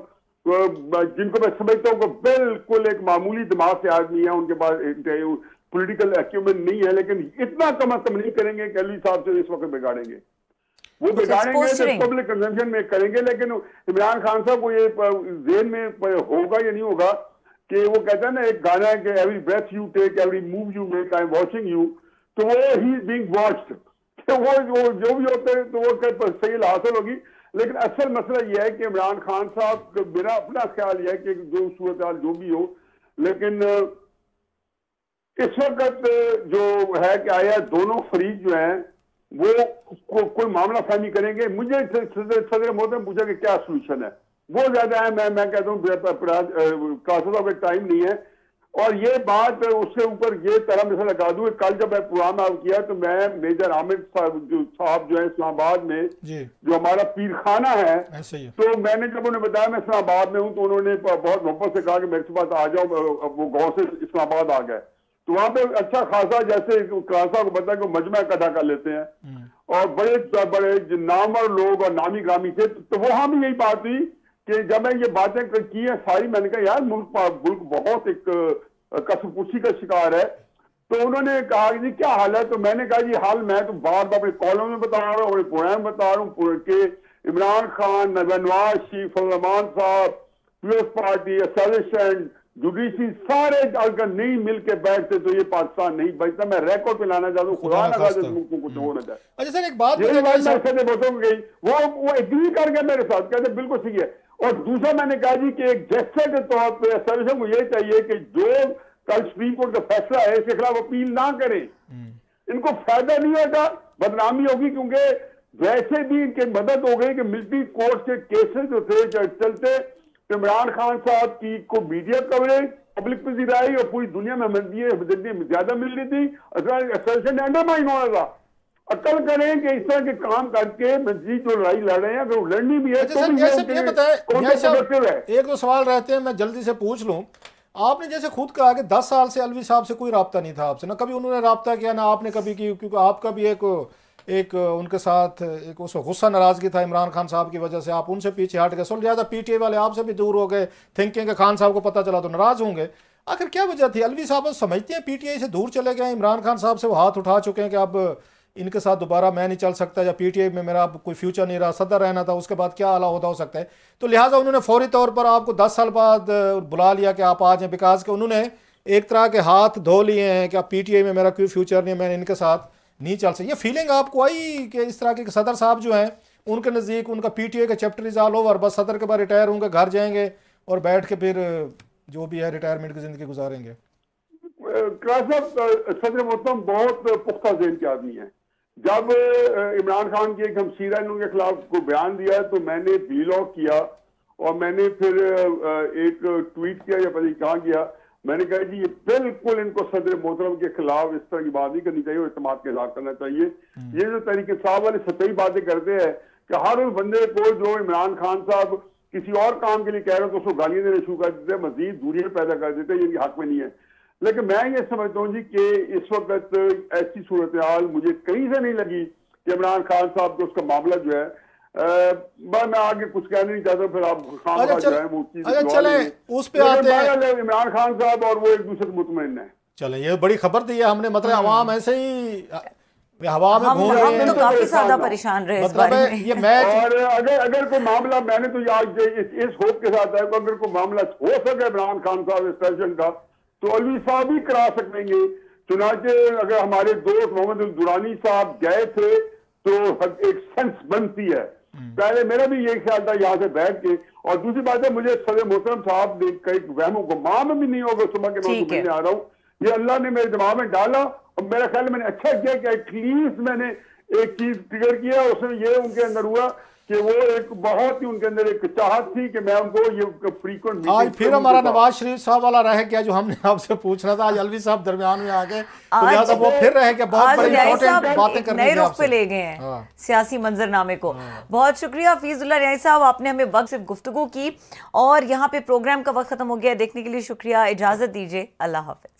जिनको मैं समझता हूँ कि बिल्कुल एक मामूली दिमाग से आदमी है, उनके पास पॉलिटिकल एक्यूमेंट नहीं है, लेकिन इतना कम अज कम नहीं करेंगे कि अली साहब से इस वक्त बिगाड़ेंगे। वो बिगाड़ेंगे तो पब्लिक कंजम्पशन में करेंगे, लेकिन इमरान खान साहब को ये जेहन में होगा या नहीं होगा कि वो कहता है ना एक गाना है कि every breath you take every move you make I am watching you, तो वो ही बीइंग वॉच्ड, वो जो भी होते हैं तो वो सही हासिल होगी। लेकिन असल मसला यह है कि इमरान खान साहब, मेरा अपना ख्याल यह है कि जो सूरत हाल जो भी हो, लेकिन इस वक्त जो है कि आया दोनों फरीक जो हैं वो कोई मामला फहमी करेंगे। मुझे सदर मोहतरम पूछा कि क्या सोल्यूशन है, वो ज्यादा है। मैं कहता हूँ कासों का टाइम नहीं है। और ये बात उसके ऊपर ये तरह में से लगा दूं, कल जब मैं प्रोग्राम आप किया तो मैं मेजर आमिर साहब जो है इस्लामाबाद में जो हमारा पीर खाना है, तो मैंने जब उन्हें बताया मैं इस्लामाबाद में हूँ, तो उन्होंने बहुत मोहब्बत से कहा कि मेरे पास आ जाओ। वो गाँव से इस्लामाबाद आ गए, तो वहां पे अच्छा खासा जैसे क्लासा को बता कि मजमा इकट्ठा कर लेते हैं और बड़े बड़े नामवर लोग और नामी ग्रामी थे। तो वहां भी यही बात हुई कि जब मैं ये बातें की हैं सारी, मैंने कहा यार मुल्क बहुत एक कसमकुशी का शिकार है। तो उन्होंने कहा जी क्या हाल है, तो मैंने कहा जी हाल मैं तो बार बार अपने कॉलम में बता रहा हूँ, अपने प्रोग्राम बता रहा हूँ कि इमरान खान, नवाज शरीफ, फजलमान साहब, पीपल्स पार्टी, एस्टैब्लिशमेंट, जुडिशरी सारे अगर नहीं मिलके बैठते तो ये पाकिस्तान नहीं बचता। मैं रिकॉर्ड पे लाना चाहता हूँ, खुदा ना खाते मुल्क को कुछ हो ना जाए। अच्छा सर एक बात गई वो एग्री कर गया मेरे साथ, कहते बिल्कुल सही है। और दूसरा मैंने कहा जी कि एक जेस्चर के तौर पर एस्टैब्लिशमेंट को ये चाहिए कि जो कल सुप्रीम कोर्ट का फैसला है इसके खिलाफ अपील ना करें। इनको फायदा नहीं होगा, बदनामी होगी, क्योंकि वैसे भी इनकी मदद हो गई कि मिलिट्री कोर्ट के केसेस जो थे चलते, इमरान खान साहब की को मीडिया कवरेज पब्लिक पे आई और पूरी दुनिया में ज्यादा मिल रही थी, अंडरमाइन हो रहा था। अकल करें कि इस तरह के काम करके मजीद जो लड़ाई लड़ रहे हैं, अगर लड़नी भी है तो एक दो सवाल रहते हैं, मैं जल्दी से पूछ लूं। आपने जैसे खुद कहा कि 10 साल से अलवी साहब से कोई राब्ता नहीं था आपसे, ना कभी उन्होंने राब्ता किया ना आपने कभी की, क्योंकि आपका भी एक एक उनके साथ एक उस गुस्सा नाराज़गी था इमरान खान साहब की वजह से, आप उनसे पीछे हट गए, सो लिहाजा पीटीआई वाले आपसे भी दूर हो गए, थिंकिंग के खान साहब को पता चला तो नाराज़ होंगे। आखिर क्या वजह थी? अलवी साहब समझते हैं पीटीआई से दूर चले गए, इमरान खान साहब से वो हाथ उठा चुके हैं कि अब इनके साथ दोबारा मैं नहीं चल सकता, या पीटीआई में मेरा कोई फ्यूचर नहीं रहा, सदर रहना था, उसके बाद क्या आला होता हो सकता है, तो लिहाजा उन्होंने फौरी तौर पर आपको 10 साल बाद बुला लिया कि आप आ जाएं, बिकॉज के उन्होंने एक तरह के हाथ धो लिए हैं कि अब पीटीआई में मेरा कोई फ्यूचर नहीं, मैं इनके साथ नहीं चल सकती। ये फीलिंग आपको आई कि इस तरह के सदर साहब जो हैं उनके नज़दीक उनका पीटीआई का चैप्टर इज ऑल ओवर, बस सदर के बाद रिटायर होंगे, घर जाएंगे और बैठ के फिर जो भी है रिटायरमेंट की ज़िंदगी गुजारेंगे? सदर मोहतरम बहुत पुख्ता ज़हन के आदमी हैं। जब इमरान खान की एक हमशीरा ने उनके खिलाफ को बयान दिया तो मैंने ब्लॉक किया और मैंने फिर एक ट्वीट किया या पता नहीं कहाँ किया, मैंने कहा जी ये बिल्कुल इनको सदर मोहतरम के खिलाफ इस तरह की बात नहीं करनी चाहिए और इत्तेमाद के इजहार करना चाहिए। ये जो तरीके साहब वाले सतही बातें करते हैं कि हर उस बंदे को जो इमरान खान साहब किसी और काम के लिए कह रहे तो उसको गालियां देने शुरू कर देते, मजीद दूरियां पैदा कर देते, ये हक में नहीं है। लेकिन मैं ये समझता हूँ जी कि इस वक्त ऐसी सूरत हाल मुझे कहीं से नहीं लगी कि इमरान खान साहब को उसका मामला जो है मैं आगे कुछ कहना नहीं चाहता, फिर आप खान जो है वो चीज उस पे आते हैं। इमरान खान साहब और वो एक दूसरे से मुतमईन है। चले ये बड़ी खबर दी है हमने, मतलब अवाम ऐसे ही हवा में घूम रहे हैं, तो काफी ज्यादा परेशान रहे इस बारे में। ये मैच और अगर कोई मामला, मैंने तो आज इस होप के साथ है कि अगर कोई मामला हो सके इमरान खान साहब एक्सटेंशन का तो अलवी साहब ही करा सकेंगे। चुनाचे अगर हमारे दोस्त मोहम्मद दुरानी साहब गए थे तो एक सेंस बनती है। पहले मेरा भी ये ख्याल था यहाँ से बैठ के, और दूसरी बात है मुझे सदर मोहतरम साहब कई वहमों को माम भी नहीं होगा सुबह के मैं मिलने आ रहा हूँ, ये अल्लाह ने मेरे दिमाग में डाला और मेरा ख्याल मैंने अच्छा किया कि एटलीस्ट मैंने एक चीज ट्रिगर किया, उसमें ये उनके अंदर हुआ कि वो एक बहुत ही उनके अंदर एक चाहत थी कि मैं उनको ये फ्रीक्वेंट। आज फिर हमारा नवाज शरीफ साहब वाला रह गया जो हमने आपसे पूछना था, आज अलवी साहब दरमियान में आ गए, तो वो फिर रह गया, बहुत बड़ी इंपॉर्टेंट बातें करने नए रुख पे ले गए हैं सियासी मंजरनामे को। बहुत शुक्रिया हफीजुल्लाह रियाई साहब, आपने हमें वक्त से गुफ्तगू की और यहाँ पे प्रोग्राम का वक्त खत्म हो गया। देखने के लिए शुक्रिया, इजाजत दीजिए, अल्लाह हाफिज।